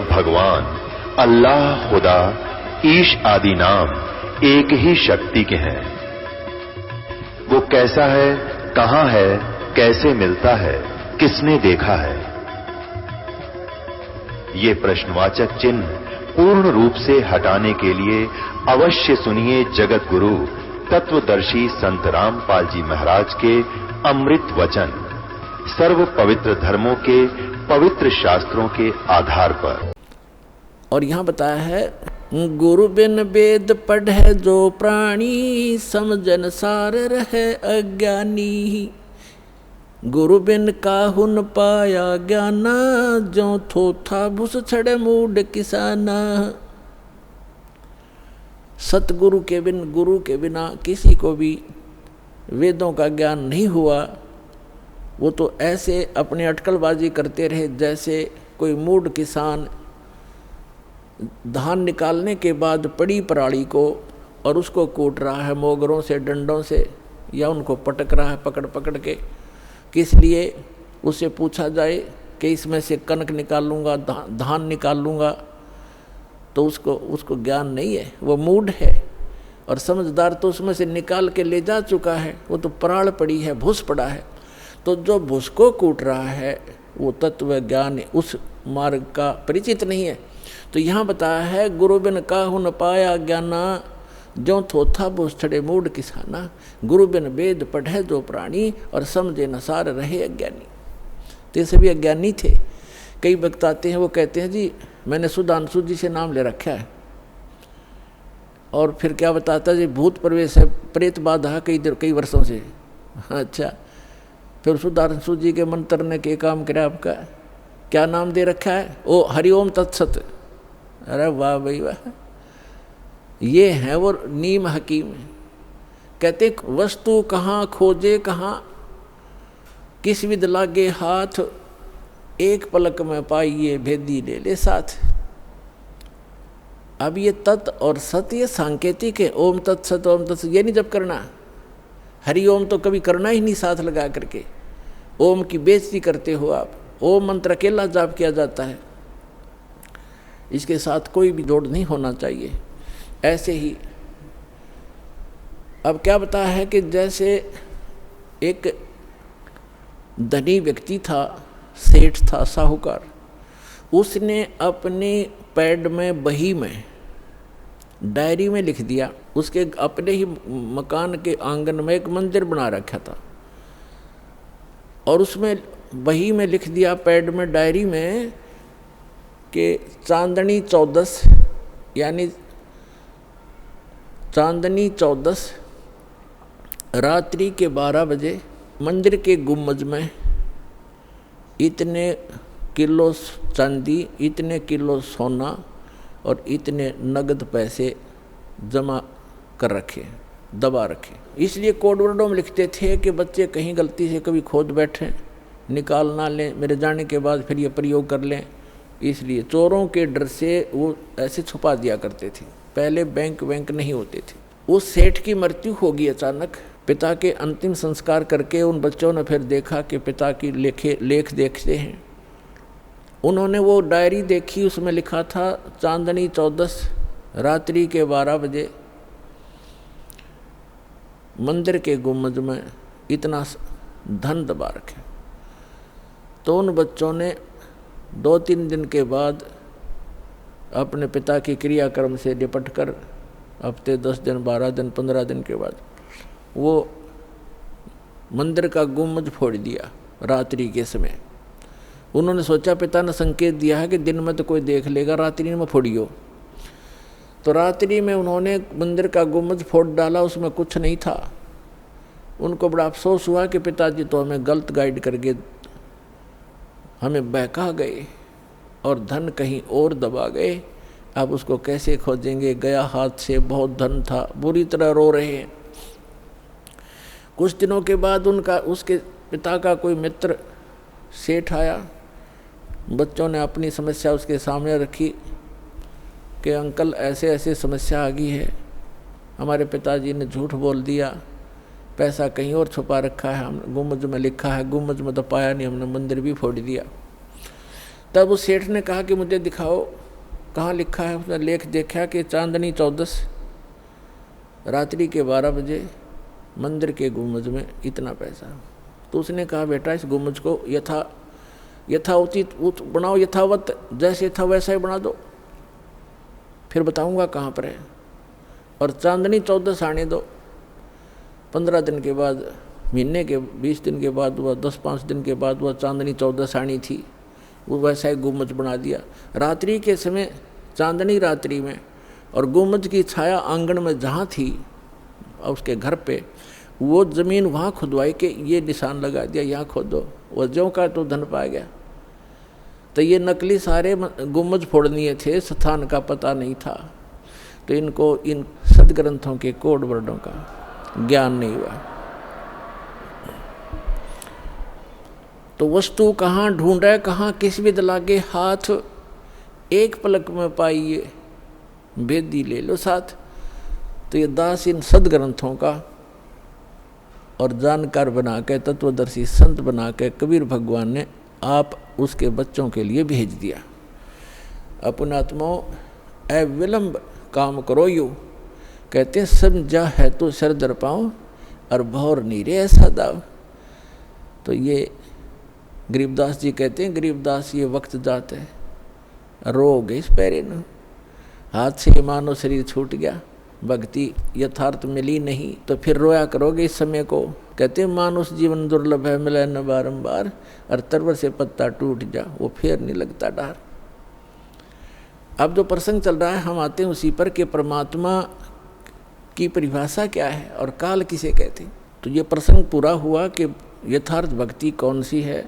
भगवान अल्लाह, खुदा, ईश आदि नाम एक ही शक्ति के हैं। वो कैसा है, कहां है, कैसे मिलता है, किसने देखा है? ये प्रश्नवाचक चिन्ह पूर्ण रूप से हटाने के लिए अवश्य सुनिए जगत गुरु तत्वदर्शी संत रामपाल जी महाराज के अमृत वचन, सर्व पवित्र धर्मों के पवित्र शास्त्रों के आधार पर। और यहां बताया है, गुरु बिन वेद पढ़े जो प्राणी, समझन सार रहे अज्ञानी। गुरु बिन काहू न पाया ज्ञाना, जो थोथा भूस छड़े मूड किसाना। सतगुरु के बिन, गुरु के बिना किसी को भी वेदों का ज्ञान नहीं हुआ। वो तो ऐसे अपने अटकलबाजी करते रहे जैसे कोई मूढ़ किसान धान निकालने के बाद पड़ी पराली को और उसको कूट रहा है मोगरों से, डंडों से, या उनको पटक रहा है पकड़ पकड़ के। किस लिए? उससे पूछा जाए कि इसमें से कनक निकालूंगा, धान निकालूंगा, तो उसको ज्ञान नहीं है, वो मूढ़ है। और समझदार तो उसमें से निकाल के ले जा चुका है, वो तो पराल पड़ी है, भूस पड़ा है। तो जो भूस को कूट रहा है वो तत्व ज्ञान उस मार्ग का परिचित नहीं है। तो यहाँ बताया है, गुरु बिन काहू न पाया ज्ञाना, जो थोथा भूस छड़े मूढ़ किसाना। गुरु बिन वेद पढ़े जो प्राणी, और समझे न सार रहे अज्ञानी। तो ये सभी अज्ञानी थे। कई वक्त आते हैं, वो कहते हैं जी मैंने सुधांशु जी से नाम ले रखा है, और फिर क्या बताता जी भूत प्रवेश है, प्रेत बाधा कई वर्षों से। अच्छा, फिर सुधांशु जी के मंत्र ने के काम करे आपका, क्या नाम दे रखा है? ओ हरिओम तत्सत। अरे वाह भाई वाह, ये है वो नीम हकीम। कहते वस्तु कहाँ खोजे कहाँ, किस विद लागे हाथ, एक पलक में पाइए भेदी ले ले साथ। अब ये तत् और सत ये सांकेतिक है। ओम तत्सत, ओम तत्सत ये नहीं जप करना। हरि ओम तो कभी करना ही नहीं साथ लगा करके। ओम की बेइज्जती करते हो आप। ओम मंत्र अकेला जाप किया जाता है, इसके साथ कोई भी जोड़ नहीं होना चाहिए। ऐसे ही अब क्या बताया है कि जैसे एक धनी व्यक्ति था, सेठ था, साहूकार, उसने अपने पैड में, बही में, डायरी में लिख दिया। उसके अपने ही मकान के आंगन में एक मंदिर बना रखा था, और उसमें बही में लिख दिया, पैड में, डायरी में, कि चांदनी 14, यानी चांदनी 14 रात्रि के 12 बजे मंदिर के गुम्बज में इतने किलो चांदी, इतने किलो सोना और इतने नगद पैसे जमा कर रखे, दबा रखे। इसलिए कोड वर्डों में लिखते थे कि बच्चे कहीं गलती से कभी खोद बैठें, निकाल ना लें, मेरे जाने के बाद फिर ये प्रयोग कर लें। इसलिए चोरों के डर से वो ऐसे छुपा दिया करते थे। पहले बैंक नहीं होते थे। उस सेठ की मृत्यु होगी अचानक। पिता के अंतिम संस्कार करके उन बच्चों ने फिर देखा कि पिता की लेख देखते हैं। उन्होंने वो डायरी देखी, उसमें लिखा था चांदनी 14 रात्रि के 12 बजे मंदिर के गुम्बज में इतना धन दबा रखे। तो उन बच्चों ने 2-3 दिन के बाद अपने पिता की क्रियाक्रम से निपट कर हफ्ते 10 दिन, 12 दिन, 15 दिन के बाद वो मंदिर का गुम्बज फोड़ दिया रात्रि के समय। उन्होंने सोचा, पिता ने संकेत दिया है कि दिन में तो कोई देख लेगा, रात्रि में फोड़ियो। तो रात्रि में उन्होंने मंदिर का गुम्बज फोड़ डाला, उसमें कुछ नहीं था। उनको बड़ा अफसोस हुआ कि पिताजी तो हमें गलत गाइड करके हमें बहका गए और धन कहीं और दबा गए। अब उसको कैसे खोजेंगे, गया हाथ से, बहुत धन था। बुरी तरह रो रहे हैं। कुछ दिनों के बाद उसके पिता का कोई मित्र सेठ आया। बच्चों ने अपनी समस्या उसके सामने रखी कि अंकल ऐसे ऐसे समस्या आ गई है, हमारे पिताजी ने झूठ बोल दिया, पैसा कहीं और छुपा रखा है, हम गुम्बज में लिखा है, गुम्बज में तो पाया नहीं, हमने मंदिर भी फोड़ दिया। तब उस सेठ ने कहा कि मुझे दिखाओ कहाँ लिखा है। उसने लेख देखा कि चांदनी 14 रात्रि के 12 बजे मंदिर के गुम्बज में इतना पैसा। तो उसने कहा बेटा इस गुम्बज को यथाउचित बनाओ, यथावत जैसे था वैसा ही बना दो, फिर बताऊंगा कहाँ पर है। और चांदनी 14 आने दो। 15 दिन के बाद, महीने के 20 दिन के बाद हुआ, 10-5 दिन के बाद हुआ, चांदनी 14 आनी थी, वो वैसा ही गुम्बज बना दिया। रात्रि के समय चांदनी रात्रि में, और गुम्बज की छाया आंगन में जहाँ थी उसके घर पे, वो ज़मीन वहाँ खुदवाई के ये निशान लगा दिया, यहाँ खोदो। वो ज्यों का तो धन पा गया। तो ये नकली सारे गुम्बज फोड़नीय थे, स्थान का पता नहीं था। तो इनको इन सदग्रंथों के कोड वर्डों का ज्ञान नहीं हुआ। तो वस्तु कहाँ ढूंढे, कहाँ किस विद लागे हाथ, एक पलक में पाइए बेदी ले लो साथ। तो ये दास इन सदग्रंथों का और जानकार बना के, तत्वदर्शी संत बना के कबीर भगवान ने आप उसके बच्चों के लिए भेज दिया। अपनात्मो अविलंब काम करो यू, कहते समझा है तो सर दर पाओ और भौर नीरे ऐसा दाव। तो ये गरीबदास जी कहते हैं, गरीबदास ये वक्त जाते है, रोग इस पैरे न, हाथ से मानो शरीर छूट गया, भक्ति यथार्थ मिली नहीं, तो फिर रोया करोगे इस समय को। कहते हैं मानुष जीवन दुर्लभ है, मिले न बारंबार, और तरवर से पत्ता टूट जा, वो फिर नहीं लगता डार। अब जो प्रसंग चल रहा है हम आते हैं उसी पर कि परमात्मा की परिभाषा क्या है और काल किसे कहते हैं। तो ये प्रसंग पूरा हुआ कि यथार्थ भक्ति कौन सी है,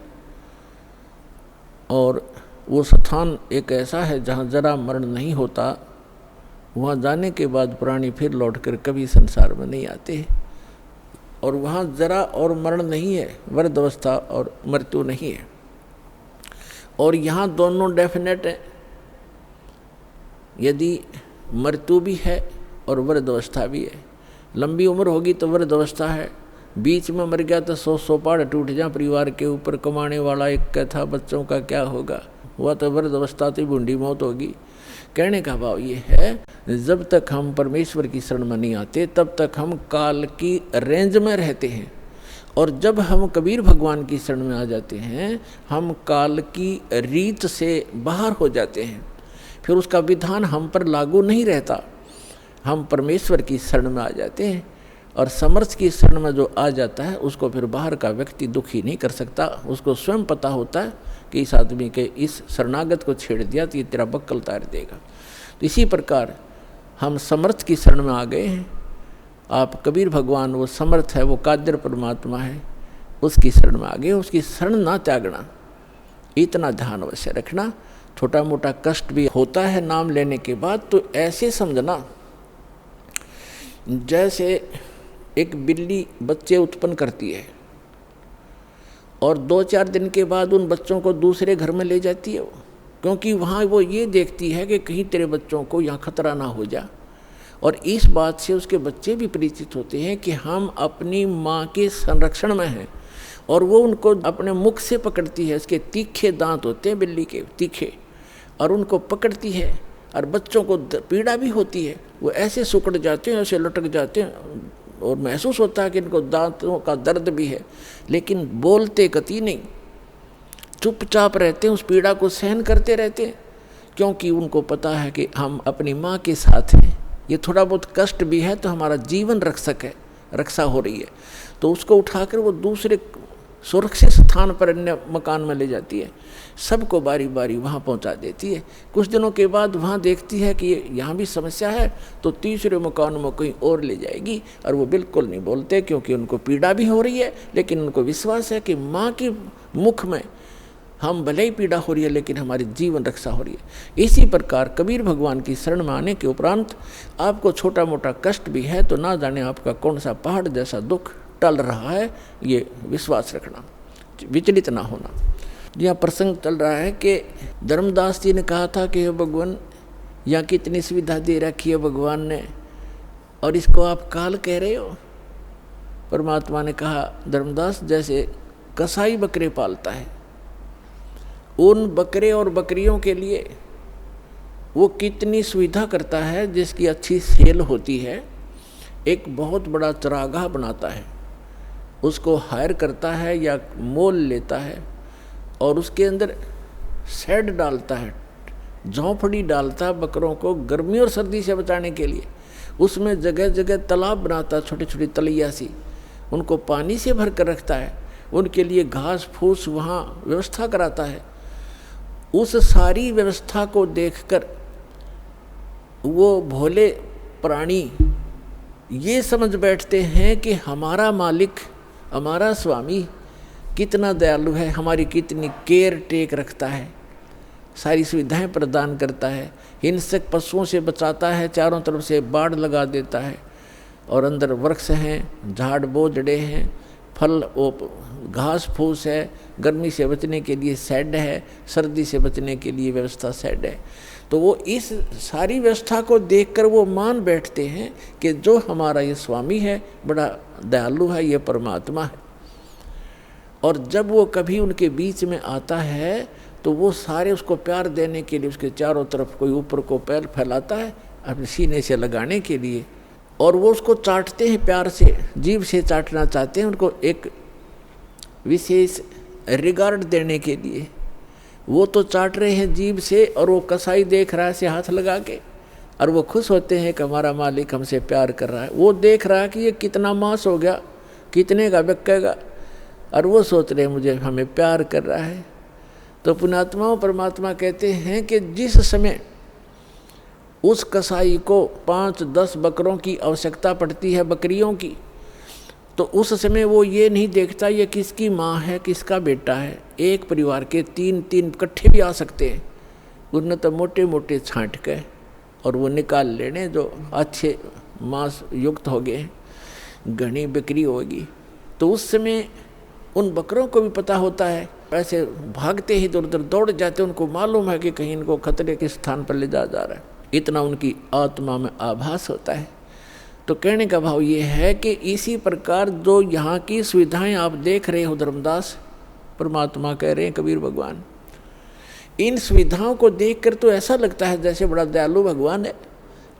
और वो स्थान एक ऐसा है जहाँ जरा मरण नहीं होता। वहाँ जाने के बाद प्राणी फिर लौटकर कभी संसार में नहीं आते, और वहाँ जरा और मरण नहीं है, वृद्ध अवस्था और मृत्यु नहीं है। और यहाँ दोनों डेफिनेट है, यदि मृत्यु भी है और वृद्ध अवस्था भी है। लंबी उम्र होगी तो वृद्ध अवस्था है, बीच में मर गया तो 100 पहाड़ टूट जाए परिवार के ऊपर, कमाने वाला एक कहता बच्चों का क्या होगा, हुआ तो वृद्ध अवस्था तो बूढ़ी मौत होगी। कहने का भाव ये है, जब तक हम परमेश्वर की शरण में नहीं आते तब तक हम काल की रेंज में रहते हैं, और जब हम कबीर भगवान की शरण में आ जाते हैं हम काल की रीत से बाहर हो जाते हैं। फिर उसका विधान हम पर लागू नहीं रहता, हम परमेश्वर की शरण में आ जाते हैं। और समर्थ की शरण में जो आ जाता है उसको फिर बाहर का व्यक्ति दुखी नहीं कर सकता, उसको स्वयं पता होता है कि इस आदमी के इस शरणागत को छेड़ दिया तो ये तेरा बक्कल तार देगा। तो इसी प्रकार हम समर्थ की शरण में आ गए हैं। आप कबीर भगवान वो समर्थ है, वो कादिर परमात्मा है, उसकी शरण में आ गए। उसकी शरण ना त्यागना, इतना ध्यान अवश्य रखना। छोटा मोटा कष्ट भी होता है नाम लेने के बाद, तो ऐसे समझना जैसे एक बिल्ली बच्चे उत्पन्न करती है और 2-4 दिन के बाद उन बच्चों को दूसरे घर में ले जाती है, क्योंकि वहाँ वो ये देखती है कि कहीं तेरे बच्चों को यहाँ खतरा ना हो जा। और इस बात से उसके बच्चे भी परिचित होते हैं कि हम अपनी माँ के संरक्षण में हैं, और वो उनको अपने मुख से पकड़ती है। इसके तीखे दांत होते हैं बिल्ली के, तीखे, और उनको पकड़ती है। और बच्चों को पीड़ा भी होती है, वो ऐसे सुकड़ जाते हैं, ऐसे लटक जाते हैं, और महसूस होता है कि इनको दांतों का दर्द भी है, लेकिन बोलते कतई नहीं, चुपचाप रहते हैं, उस पीड़ा को सहन करते रहते हैं, क्योंकि उनको पता है कि हम अपनी माँ के साथ हैं। ये थोड़ा बहुत कष्ट भी है तो हमारा जीवन रक्षक है, रक्षा हो रही है। तो उसको उठाकर वो दूसरे सुरक्षित स्थान पर अन्य मकान में ले जाती है, सबको बारी बारी वहाँ पहुँचा देती है। कुछ दिनों के बाद वहाँ देखती है कि यहाँ भी समस्या है, तो तीसरे मकान में कहीं और ले जाएगी। और वो बिल्कुल नहीं बोलते, क्योंकि उनको पीड़ा भी हो रही है, लेकिन उनको विश्वास है कि माँ के मुख में हम भले ही पीड़ा हो रही है लेकिन हमारी जीवन रक्षा हो रही है। इसी प्रकार कबीर भगवान की शरण में आने के उपरांत आपको छोटा मोटा कष्ट भी है तो ना जाने आपका कौन सा पहाड़ जैसा दुख टल रहा है, ये विश्वास रखना, विचलित ना होना। यहाँ प्रसंग चल रहा है कि धर्मदास जी ने कहा था कि हे भगवान, यहाँ कितनी सुविधा दे रखी है भगवान ने, और इसको आप काल कह रहे हो। परमात्मा ने कहा, धर्मदास जैसे कसाई बकरे पालता है उन बकरे और बकरियों के लिए वो कितनी सुविधा करता है, जिसकी अच्छी सेल होती है। एक बहुत बड़ा चरागाह बनाता है, उसको हायर करता है या मोल लेता है और उसके अंदर शेड डालता है, झोंपड़ी डालता है बकरों को गर्मी और सर्दी से बचाने के लिए। उसमें जगह जगह तालाब बनाता है, छोटी छोटी तलैया सी, उनको पानी से भर कर रखता है, उनके लिए घास फूस वहाँ व्यवस्था कराता है। उस सारी व्यवस्था को देखकर वो भोले प्राणी ये समझ बैठते हैं कि हमारा मालिक, हमारा स्वामी कितना दयालु है, हमारी कितनी केयर टेक रखता है, सारी सुविधाएं प्रदान करता है, हिंसक पशुओं से बचाता है, चारों तरफ से बाड़ लगा देता है और अंदर वृक्ष हैं, झाड़ बोझड़े हैं, फल घास फूस है, गर्मी से बचने के लिए शेड है, सर्दी से बचने के लिए व्यवस्था शेड है। तो वो इस सारी व्यवस्था को देखकर वो मान बैठते हैं कि जो हमारा ये स्वामी है बड़ा दयालु है, ये परमात्मा है। और जब वो कभी उनके बीच में आता है तो वो सारे उसको प्यार देने के लिए उसके चारों तरफ कोई ऊपर को पैर फैलाता है अपने सीने से लगाने के लिए, और वो उसको चाटते हैं प्यार से, जीभ से चाटना चाहते हैं, उनको एक विशेष रिगार्ड देने के लिए। वो तो चाट रहे हैं जीभ से और वो कसाई देख रहा है से हाथ लगा के, और वो खुश होते हैं कि हमारा मालिक हमसे प्यार कर रहा है। वो देख रहा है कि ये कितना मांस हो गया, कितने का बिकेगा, और वो सोच रहे हैं मुझे हमें प्यार कर रहा है। तो पुण्यात्माओं परमात्मा कहते हैं कि जिस समय उस कसाई को 5-10 बकरों की आवश्यकता पड़ती है, बकरियों की, तो उस समय वो ये नहीं देखता ये किसकी माँ है किसका बेटा है। एक परिवार के 3-3 इकट्ठे भी आ सकते हैं, उन्हें तो मोटे मोटे छांट के और वो निकाल लेने जो अच्छे मांस युक्त हो गए, घनी बिक्री होगी। तो उस समय उन बकरों को भी पता होता है, ऐसे भागते ही इधर उधर दौड़ जाते, उनको मालूम है कि कहीं इनको खतरे के स्थान पर ले जा रहा है, इतना उनकी आत्मा में आभास होता है। तो कहने का भाव ये है कि इसी प्रकार जो यहाँ की सुविधाएं आप देख रहे हो, धर्मदास परमात्मा कह रहे हैं, कबीर भगवान, इन सुविधाओं को देखकर तो ऐसा लगता है जैसे बड़ा दयालु भगवान है,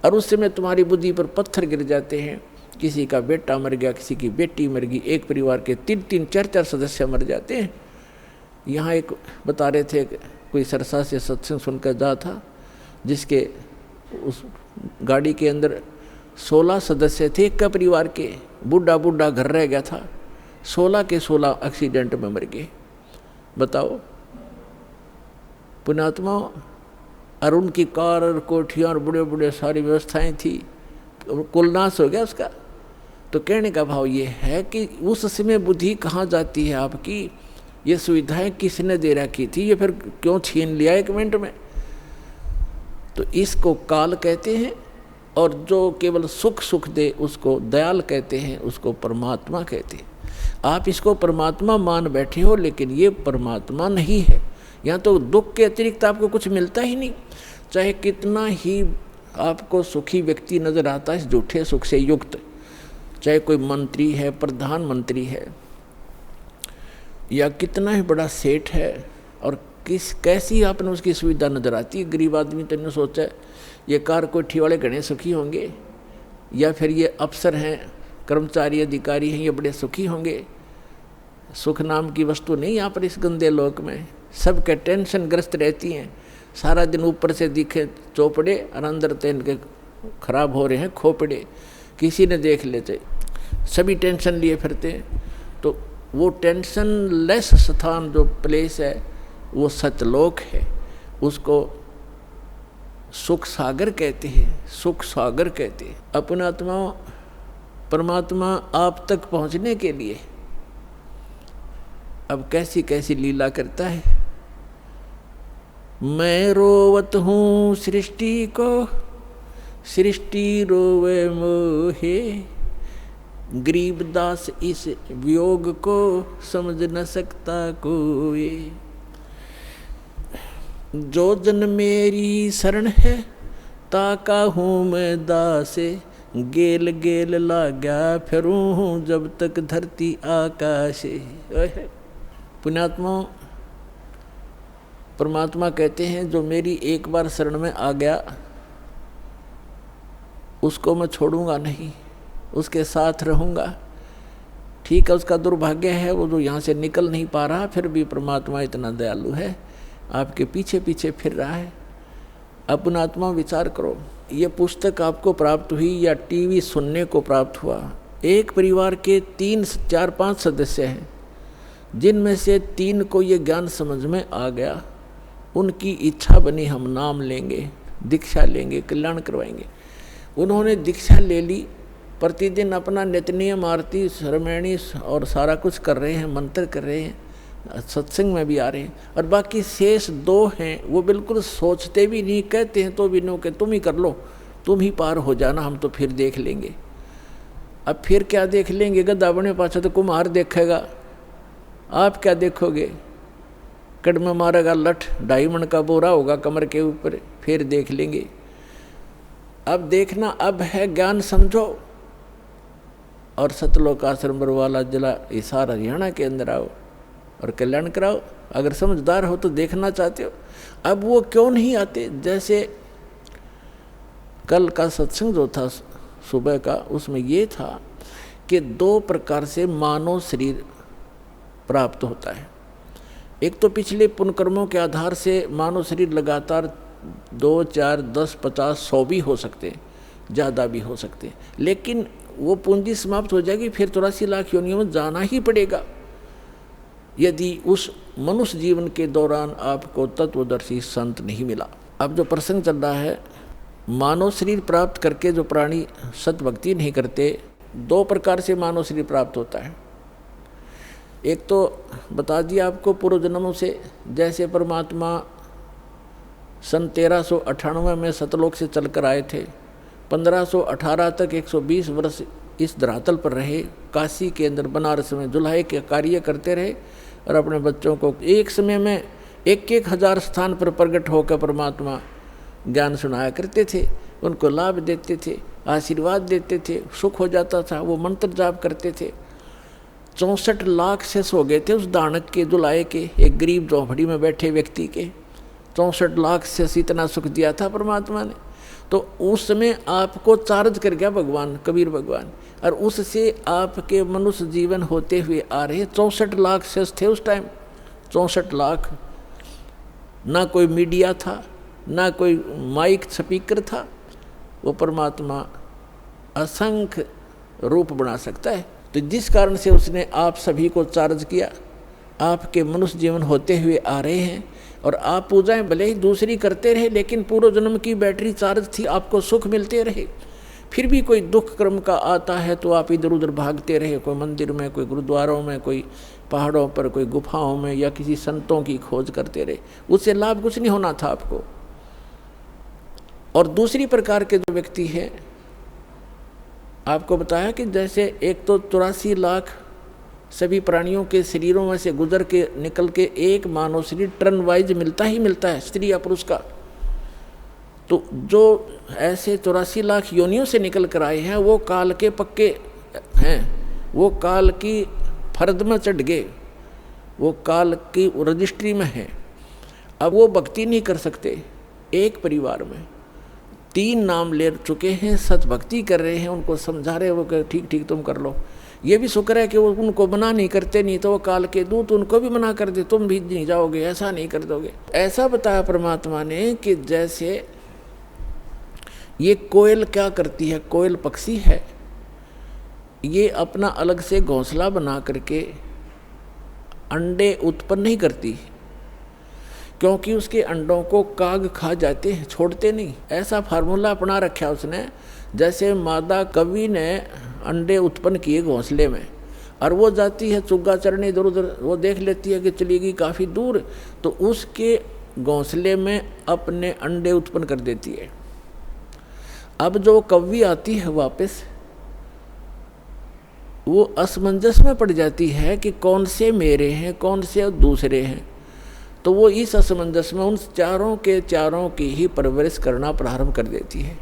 और उस समय तुम्हारी बुद्धि पर पत्थर गिर जाते हैं। किसी का बेटा मर गया, किसी की बेटी मर गई, एक परिवार के 3-3, 4-4 सदस्य मर जाते हैं। यहाँ एक बता रहे थे, कोई सरसा से सत्संग सुनकर जा था, जिसके उस गाड़ी के अंदर 16 सदस्य थे एक का परिवार के, बूढ़ा बूढ़ा घर रह गया था, 16 के 16 एक्सीडेंट में मर गए। बताओ पुण्यात्मा, और उनकी कार और कोठियाँ और बड़े बड़े सारी व्यवस्थाएं थी, कुल नाश हो गया उसका। तो कहने का भाव ये है कि उस समय बुद्धि कहाँ जाती है आपकी, ये सुविधाएं किसने दे रखी थी, ये फिर क्यों छीन लिया 1 मिनट में। तो इसको काल कहते हैं, और जो केवल सुख सुख दे उसको दयाल कहते हैं, उसको परमात्मा कहते हैं। आप इसको परमात्मा मान बैठे हो, लेकिन ये परमात्मा नहीं है। यहाँ तो दुख के अतिरिक्त आपको कुछ मिलता ही नहीं, चाहे कितना ही आपको सुखी व्यक्ति नजर आता है झूठे सुख से युक्त, चाहे कोई मंत्री है, प्रधानमंत्री है, या कितना ही बड़ा सेठ है, और कैसी आपने उसकी सुविधा नजर आती है। गरीब आदमी तो ने सोचा ये कार कोठी वाले घने सुखी होंगे, या फिर ये अफसर हैं, कर्मचारी अधिकारी हैं, ये बड़े सुखी होंगे। सुख नाम की वस्तु नहीं यहाँ पर इस गंदे लोक में, सबके टेंशन ग्रस्त रहती हैं, सारा दिन ऊपर से दिखे चौपड़े और अंदर तो इनके खराब हो रहे हैं खोपड़े, किसी ने देख लेते, सभी टेंशन लिए फिरते हैं। तो वो टेंशन लेस स्थान जो प्लेस है वो सतलोक है, उसको सुख सागर कहते हैं, सुख सागर कहते हैं। अपना आत्मा परमात्मा आप तक पहुंचने के लिए अब कैसी कैसी लीला करता है। मैं रोवत हूँ सृष्टि को, सृष्टि रोवे मोहे, गरीबदास इस वियोग को समझ न सकता कोई। जो जन मेरी शरण है ताका हूँ मैं दासे, गेल गेल लाग्या फिरूँ हूँ जब तक धरती आकाशे। पुण्यात्मा परमात्मा कहते हैं जो मेरी एक बार शरण में आ गया उसको मैं छोड़ूंगा नहीं, उसके साथ रहूंगा। ठीक है, उसका दुर्भाग्य है वो जो यहाँ से निकल नहीं पा रहा, फिर भी परमात्मा इतना दयालु है, आपके पीछे पीछे फिर रहा है। अपना आत्मा विचार करो, ये पुस्तक आपको प्राप्त हुई या टीवी सुनने को प्राप्त हुआ। एक परिवार के 3, 4, 5 सदस्य हैं, जिनमें से 3 को ये ज्ञान समझ में आ गया, उनकी इच्छा बनी हम नाम लेंगे, दीक्षा लेंगे, कल्याण करवाएंगे। उन्होंने दीक्षा ले ली, प्रतिदिन अपना नित्यनियम आरती श्रमणी और सारा कुछ कर रहे हैं, मंत्र कर रहे हैं, सत्संग में भी आ रहे हैं। और बाकी शेष 2 हैं वो बिल्कुल सोचते भी नहीं, कहते हैं तो भी नो के तुम ही कर लो, तुम ही पार हो जाना, हम तो फिर देख लेंगे। अब फिर क्या देख लेंगे, गद्दा बने पाछा तो कुम्हार देखेगा, आप क्या देखोगे? कड़ में मारेगा लठ, 2.5 मन का बोरा होगा कमर के ऊपर, फिर देख लेंगे। अब देखना अब है, ज्ञान समझो और सतलोक आश्रम बरवाला जिला हिसार हरियाणा के अंदर आओ और कल्याण कराओ। अगर समझदार हो तो देखना चाहते हो। अब वो क्यों नहीं आते? जैसे कल का सत्संग जो था सुबह का, उसमें ये था कि 2 प्रकार से मानव शरीर प्राप्त होता है। एक तो पिछले पुण्यकर्मों के आधार से मानव शरीर लगातार 2, 4, 10, 50, 100 भी हो सकते हैं, ज़्यादा भी हो सकते हैं, लेकिन वो पूंजी समाप्त हो जाएगी, फिर 84 लाख योनियों में जाना ही पड़ेगा यदि उस मनुष्य जीवन के दौरान आपको तत्वदर्शी संत नहीं मिला। अब जो प्रसंग चल रहा है, मानव शरीर प्राप्त करके जो प्राणी सतभक्ति नहीं करते, 2 प्रकार से मानव शरीर प्राप्त होता है। एक तो बता दिया आपको पूर्व जन्मों से, जैसे परमात्मा सन 1398 में सतलोक से चलकर आए थे, 1518 तक 120 वर्ष इस धरातल पर रहे, काशी के अंदर बनारस में जुल्हे के कार्य करते रहे और अपने बच्चों को एक समय में 1-1 हज़ार स्थान पर प्रकट होकर परमात्मा ज्ञान सुनाया करते थे, उनको लाभ देते थे, आशीर्वाद देते थे, सुख हो जाता था। वो मंत्र जाप करते थे। 64 लाख शेष हो गए थे उस दानक के, जुल्हे के, एक गरीब झोंपड़ी में बैठे व्यक्ति के 64 लाख शेष इतना सुख दिया था परमात्मा ने। तो उस समय आपको चार्ज कर गया भगवान, कबीर भगवान, और उससे आपके मनुष्य जीवन होते हुए आ रहे 64 लाख शेष थे उस टाइम। 64 लाख, ना कोई मीडिया था, ना कोई माइक स्पीकर था। वो परमात्मा असंख्य रूप बना सकता है। तो जिस कारण से उसने आप सभी को चार्ज किया, आपके मनुष्य जीवन होते हुए आ रहे हैं, और आप पूजाएं भले ही दूसरी करते रहे, लेकिन पूर्व जन्म की बैटरी चार्ज थी, आपको सुख मिलते रहे। फिर भी कोई दुख क्रम का आता है तो आप इधर उधर भागते रहे, कोई मंदिर में, कोई गुरुद्वारों में, कोई पहाड़ों पर, कोई गुफाओं में, या किसी संतों की खोज करते रहे। उससे लाभ कुछ नहीं होना था आपको। और दूसरी प्रकार के जो व्यक्ति हैं, आपको बताया कि जैसे एक तो 84 लाख सभी प्राणियों के शरीरों में से गुजर के निकल के एक मानव शरीर टर्न वाइज मिलता ही मिलता है, स्त्री या पुरुष का। तो जो ऐसे 84 लाख योनियों से निकल कर आए हैं, वो काल के पक्के हैं, वो काल की फर्द में चढ़ गए, वो काल की रजिस्ट्री में है। अब वो भक्ति नहीं कर सकते। एक परिवार में 3 नाम ले चुके हैं, सतभक्ति कर रहे हैं, उनको समझा रहे, वो कह ठीक ठीक तुम कर लो। ये भी शुक्र है कि वो उनको मना नहीं करते, नहीं तो वो काल के दूत उनको भी मना कर दे, तुम भी नहीं जाओगे, ऐसा नहीं कर दोगे। ऐसा बताया परमात्मा ने कि जैसे ये कोयल क्या करती है, कोयल पक्षी है, ये अपना अलग से घोंसला बना करके अंडे उत्पन्न नहीं करती, क्योंकि उसके अंडों को काग खा जाते हैं, छोड़ते नहीं। ऐसा फार्मूला अपना रखा उसने। जैसे मादा कवि ने अंडे उत्पन्न किए घोंसले में, और वो जाती है चुग्गा चरने इधर उधर, वो देख लेती है कि चलेगी काफ़ी दूर, तो उसके घोंसले में अपने अंडे उत्पन्न कर देती है। अब जो कौवी आती है वापस, वो असमंजस में पड़ जाती है कि कौन से मेरे हैं, कौन से दूसरे हैं। तो वो इस असमंजस में उन चारों के चारों की ही परवरिश करना प्रारंभ कर देती है।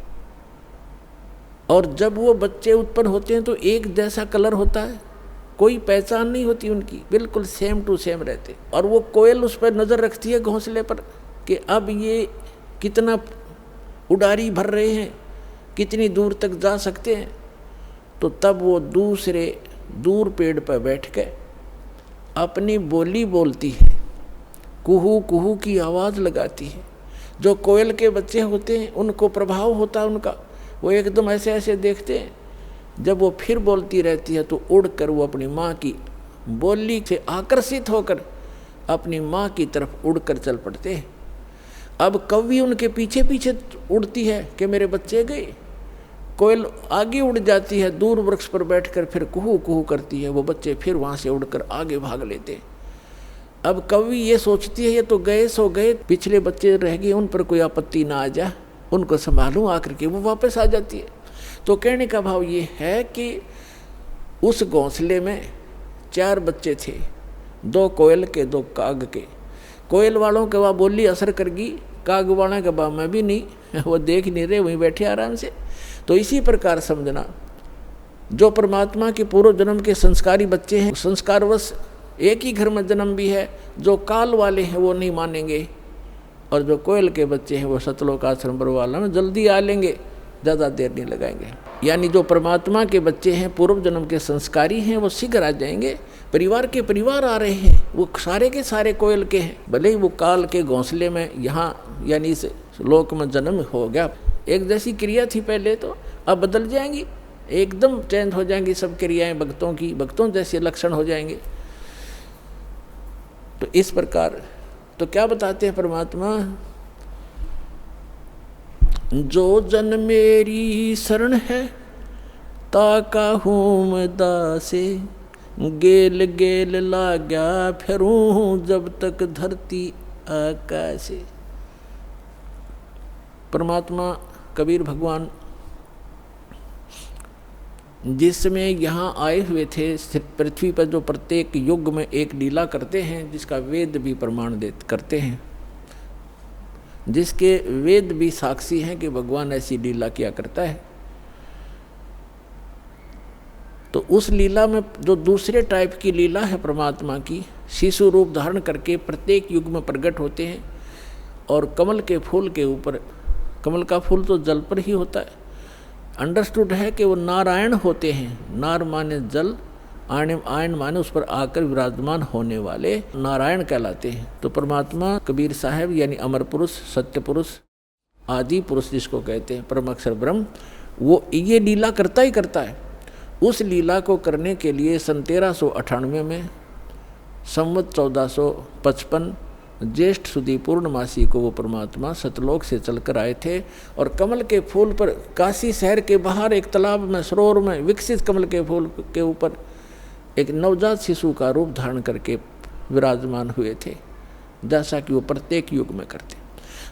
और जब वो बच्चे उत्पन्न होते हैं तो एक जैसा कलर होता है, कोई पहचान नहीं होती उनकी, बिल्कुल सेम टू सेम रहते। और वो कोयल उस पर नज़र रखती है घोंसले पर कि अब ये कितना उड़ारी भर रहे हैं, कितनी दूर तक जा सकते हैं। तो तब वो दूसरे दूर पेड़ पर बैठ के अपनी बोली बोलती है, कुहू कुहू की आवाज़ लगाती है। जो कोयल के बच्चे होते हैं उनको प्रभाव होता है उनका, वो एकदम ऐसे ऐसे देखते हैं। जब वो फिर बोलती रहती है तो उड़कर वो अपनी माँ की बोली से आकर्षित होकर अपनी माँ की तरफ उड़कर चल पड़ते हैं। अब कौवी उनके पीछे पीछे उड़ती है कि मेरे बच्चे गए। कोयल आगे उड़ जाती है, दूर वृक्ष पर बैठकर फिर कुहू कुहू करती है, वो बच्चे फिर वहाँ से उड़कर आगे भाग लेते हैं। अब कौवी ये सोचती है ये तो गए सो गए, पिछले बच्चे रह गए, उन पर कोई आपत्ति ना आ जाए, उनको संभालूं, आकर के वो वापस आ जाती है। तो कहने का भाव ये है कि उस घोंसले में 4 बच्चे थे, 2 कोयल के 2 काग के। कोयल वालों के वह बोली असर कर गई, काग वालों के बा मैं भी नहीं, वो देख नहीं रहे, वहीं बैठे आराम से। तो इसी प्रकार समझना, जो परमात्मा के पूर्व जन्म के संस्कारी बच्चे हैं, संस्कारवश एक ही घर में जन्म भी है। जो काल वाले हैं वो नहीं मानेंगे, और जो कोयल के बच्चे हैं वो सतलोक आश्रम वाला में जल्दी आ लेंगे, ज़्यादा देर नहीं लगाएंगे। यानी जो परमात्मा के बच्चे हैं, पूर्व जन्म के संस्कारी हैं, वो शीघ्र आ जाएंगे। परिवार के परिवार आ रहे हैं, वो सारे के सारे कोयल के हैं, भले ही वो काल के घोंसले में यहाँ यानी इस लोक में जन्म हो गया। एक जैसी क्रिया थी पहले, तो अब बदल जाएंगी, एकदम चेंज हो जाएंगी सब क्रियाएं भक्तों की, भक्तों जैसे लक्षण हो जाएंगे। तो इस प्रकार तो क्या बताते हैं परमात्मा, जो जन मेरी शरण है ताका हूँ मैं दासे, गेल गेल लाग्या फिरूं जब तक धरती आकाशे। परमात्मा कबीर भगवान जिस समय यहाँ आए हुए थे पृथ्वी पर, जो प्रत्येक युग में एक लीला करते हैं जिसका वेद भी प्रमाण करते हैं, जिसके वेद भी साक्षी हैं कि भगवान ऐसी लीला किया करता है। तो उस लीला में जो दूसरे टाइप की लीला है परमात्मा की, शिशु रूप धारण करके प्रत्येक युग में प्रकट होते हैं। और कमल के फूल के ऊपर, कमल का फूल तो जल पर ही होता है, अंडरस्टूड है कि वो नारायण होते हैं। नार माने जल, आयन माने उस पर आकर विराजमान होने वाले नारायण कहलाते हैं। तो परमात्मा कबीर साहब यानी अमर पुरुष, सत्य पुरुष, आदि पुरुष जिसको कहते हैं, परम अक्षर ब्रह्म, वो ये लीला करता ही करता है। उस लीला को करने के लिए सन 1398 में संवत 1455 ज्येष्ठ सुदी पूर्णमासी को वो परमात्मा सतलोक से चलकर आए थे। और कमल के फूल पर, काशी शहर के बाहर एक तालाब में, सरोवर में विकसित कमल के फूल के ऊपर एक नवजात शिशु का रूप धारण करके विराजमान हुए थे, जैसा कि वो प्रत्येक युग में करते।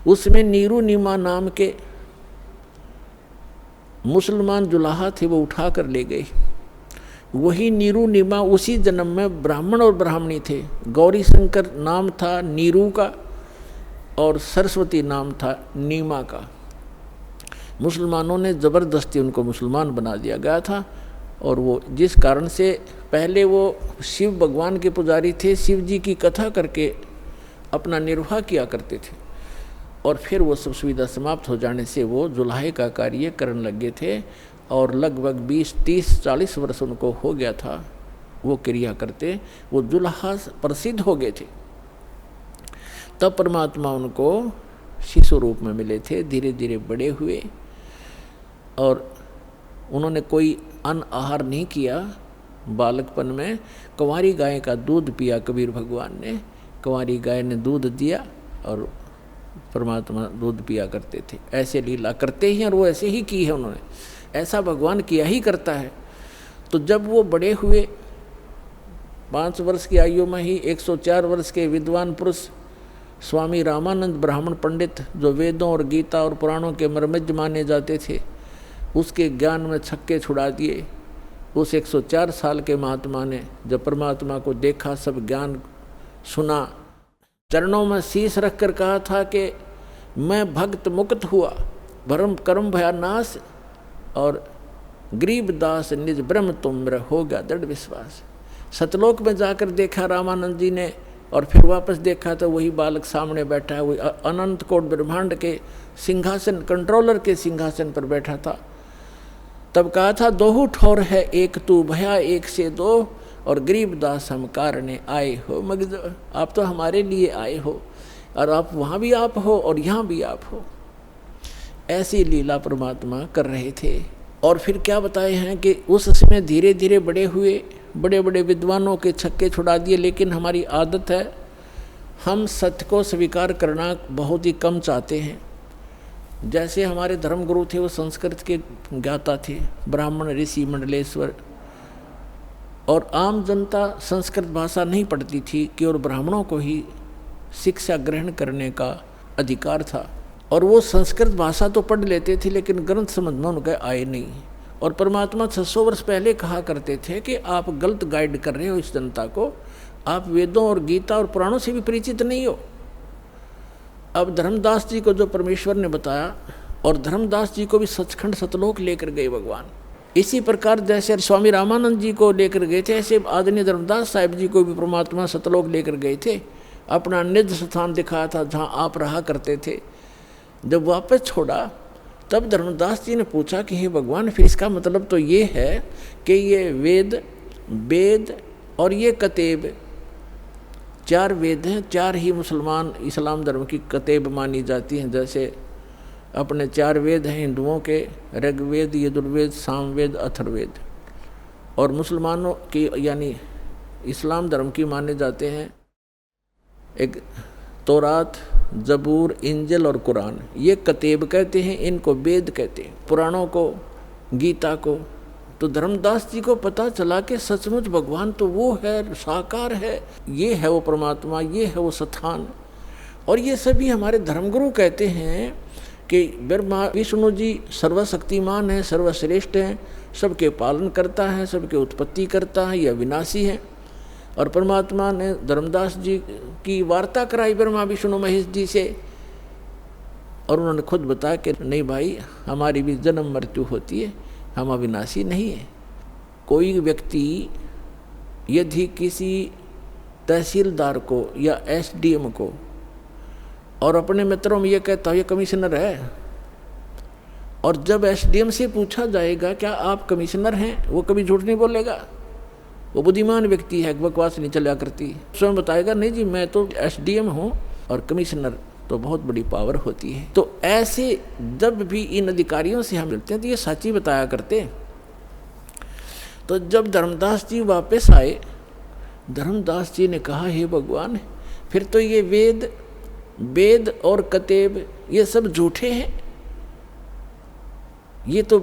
उसमें नीरू नीमा नाम के मुसलमान जुलाहा थे, वो उठा कर ले गए। वही नीरू नीमा उसी जन्म में ब्राह्मण और ब्राह्मणी थे। गौरी शंकर नाम था नीरू का और सरस्वती नाम था नीमा का। मुसलमानों ने ज़बरदस्ती उनको मुसलमान बना दिया गया था। और वो जिस कारण से पहले वो शिव भगवान के पुजारी थे, शिव जी की कथा करके अपना निर्वाह किया करते थे। और फिर वो सब सुविधा समाप्त हो जाने से वो जुलाहे का कार्य करने लगे थे। और लगभग 20, 30, 40 वर्ष उनको हो गया था वो क्रिया करते, वो जुलाहा प्रसिद्ध हो गए थे। तब परमात्मा उनको शिशु रूप में मिले थे, धीरे धीरे बड़े हुए। और उन्होंने कोई अन्न आहार नहीं किया। बालकपन में कुंवारी गाय का दूध पिया कबीर भगवान ने, कुंवारी गाय ने दूध दिया और परमात्मा दूध पिया करते थे। ऐसे लीला करते ही और वो ऐसे ही की है उन्होंने, ऐसा भगवान किया ही करता है। तो जब वो बड़े हुए 5 वर्ष की आयु में ही 104 वर्ष के विद्वान पुरुष स्वामी रामानंद ब्राह्मण पंडित, जो वेदों और गीता और पुराणों के मर्मज्ञ माने जाते थे, उसके ज्ञान में छक्के छुड़ा दिए। उस 104 साल के महात्मा ने जब परमात्मा को देखा, सब ज्ञान सुना, चरणों में शीश रख कर कहा था कि मैं भक्त मुक्त हुआ, भरम कर्म भया नाश, और गरीब दास निज ब्रह्म तुम हो गया दृढ़ विश्वास। सतलोक में जाकर देखा रामानंद जी ने, और फिर वापस देखा तो वही बालक सामने बैठा है, वही अनंत कोट ब्रह्मांड के सिंहासन, कंट्रोलर के सिंहासन पर बैठा था। तब कहा था, दोहू ठौर है एक तू भया एक से दो, और गरीबदास हम कारणे आए हो। मगर आप तो हमारे लिए आए हो, और आप वहाँ भी आप हो और यहाँ भी आप हो। ऐसी लीला परमात्मा कर रहे थे। और फिर क्या बताए हैं कि उस समय धीरे धीरे बड़े हुए, बड़े बड़े विद्वानों के छक्के छुड़ा दिए। लेकिन हमारी आदत है, हम सत्य को स्वीकार करना बहुत ही कम चाहते हैं। जैसे हमारे धर्मगुरु थे, वो संस्कृत के ज्ञाता थे, ब्राह्मण ऋषि मंडलेश्वर, और आम जनता संस्कृत भाषा नहीं पढ़ती थी, केवल ब्राह्मणों को ही शिक्षा ग्रहण करने का अधिकार था। और वो संस्कृत भाषा तो पढ़ लेते थे, लेकिन ग्रंथ समझ में उनके आए नहीं। और परमात्मा 600 वर्ष पहले कहा करते थे कि आप गलत गाइड कर रहे हो इस जनता को, आप वेदों और गीता और पुराणों से भी परिचित नहीं हो। अब धर्मदास जी को जो परमेश्वर ने बताया, और धर्मदास जी को भी सचखंड सतलोक लेकर गए भगवान। इसी प्रकार जैसे स्वामी रामानंद जी को लेकर गए थे, ऐसे आदरणीय धर्मदास साहिब जी को भी परमात्मा सतलोक लेकर गए थे। अपना निज स्थान दिखाया था जहाँ आप रहा करते थे। जब वापस छोड़ा तब धर्मदास जी ने पूछा कि हे भगवान, फिर इसका मतलब तो ये है कि ये वेद और ये कतेब, 4 वेद हैं, 4 ही मुसलमान इस्लाम धर्म की कतेब मानी जाती हैं। जैसे अपने 4 वेद हैं हिंदुओं के, ऋग्वेद, यजुर्वेद, सामवेद, अथर्ववेद। और मुसलमानों की यानी इस्लाम धर्म की माने जाते हैं एक तौरात, जबूर, इंजिल और कुरान। ये कतेब कहते हैं, इनको वेद कहते हैं। पुराणों को, गीता को। तो धर्मदास जी को पता चला कि सचमुच भगवान तो वो है, साकार है, ये है वो परमात्मा, ये है वो स्थान। और ये सभी हमारे धर्मगुरु कहते हैं कि ब्रह्मा विष्णु जी सर्वशक्तिमान है, सर्वश्रेष्ठ हैं, सबके पालन करता है, सबके उत्पत्ति करता है, यह विनाशी है। और परमात्मा ने धर्मदास जी की वार्ता कराई ब्रह्मा विष्णु महेश जी से, और उन्होंने खुद बताया कि नहीं भाई, हमारी भी जन्म मृत्यु होती है, हम अविनाशी नहीं है। कोई व्यक्ति यदि किसी तहसीलदार को या एसडीएम को और अपने मित्रों में ये कहता है ये कमिश्नर है, और जब एसडीएम से पूछा जाएगा क्या आप कमिश्नर हैं, वो कभी झूठ नहीं बोलेगा। वो बुद्धिमान व्यक्ति है, बकवास नहीं चला करती। स्वयं बताएगा नहीं जी मैं तो एसडीएम हूँ, और कमिश्नर तो बहुत बड़ी पावर होती है। तो ऐसे जब भी इन अधिकारियों से हम मिलते हैं तो ये सच ही बताया करते। तो जब धर्मदास जी वापस आए, धर्मदास जी ने कहा हे भगवान, फिर तो ये वेद और कतेब ये सब झूठे हैं, ये तो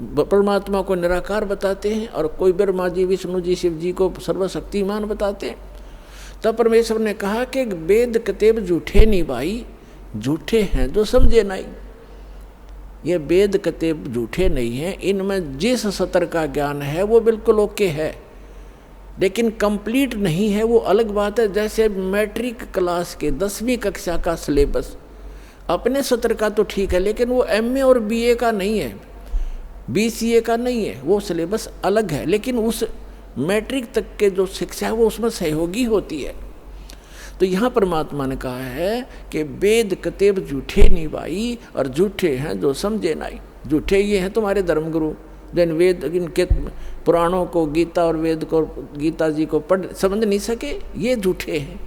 परमात्मा को निराकार बताते हैं, और कोई ब्रह्मा जी, विष्णु जी, शिव जी को सर्वशक्तिमान बताते हैं। तब परमेश्वर ने कहा कि वेद कतेब झूठे नहीं भाई, झूठे हैं जो समझे नहीं। ये वेद कतेब झूठे नहीं हैं, इनमें जिस सतर का ज्ञान है वो बिल्कुल ओके है, लेकिन कंप्लीट नहीं है, वो अलग बात है। जैसे मैट्रिक क्लास के 10वीं कक्षा का सिलेबस अपने सत्र का तो ठीक है, लेकिन वो एमए और बीए का नहीं है, बीसीए का नहीं है, वो सिलेबस अलग है। लेकिन उस मैट्रिक तक के जो शिक्षा है वो उसमें सहयोगी होती है। तो यहाँ परमात्मा ने कहा है कि वेद कतेब झूठे नहीं भाई, और झूठे हैं जो समझे नहीं। झूठे ये हैं तुम्हारे धर्मगुरु, जिन वेद इनके पुराणों को, गीता और वेद को, गीता जी को पढ़ समझ नहीं सके, ये झूठे हैं।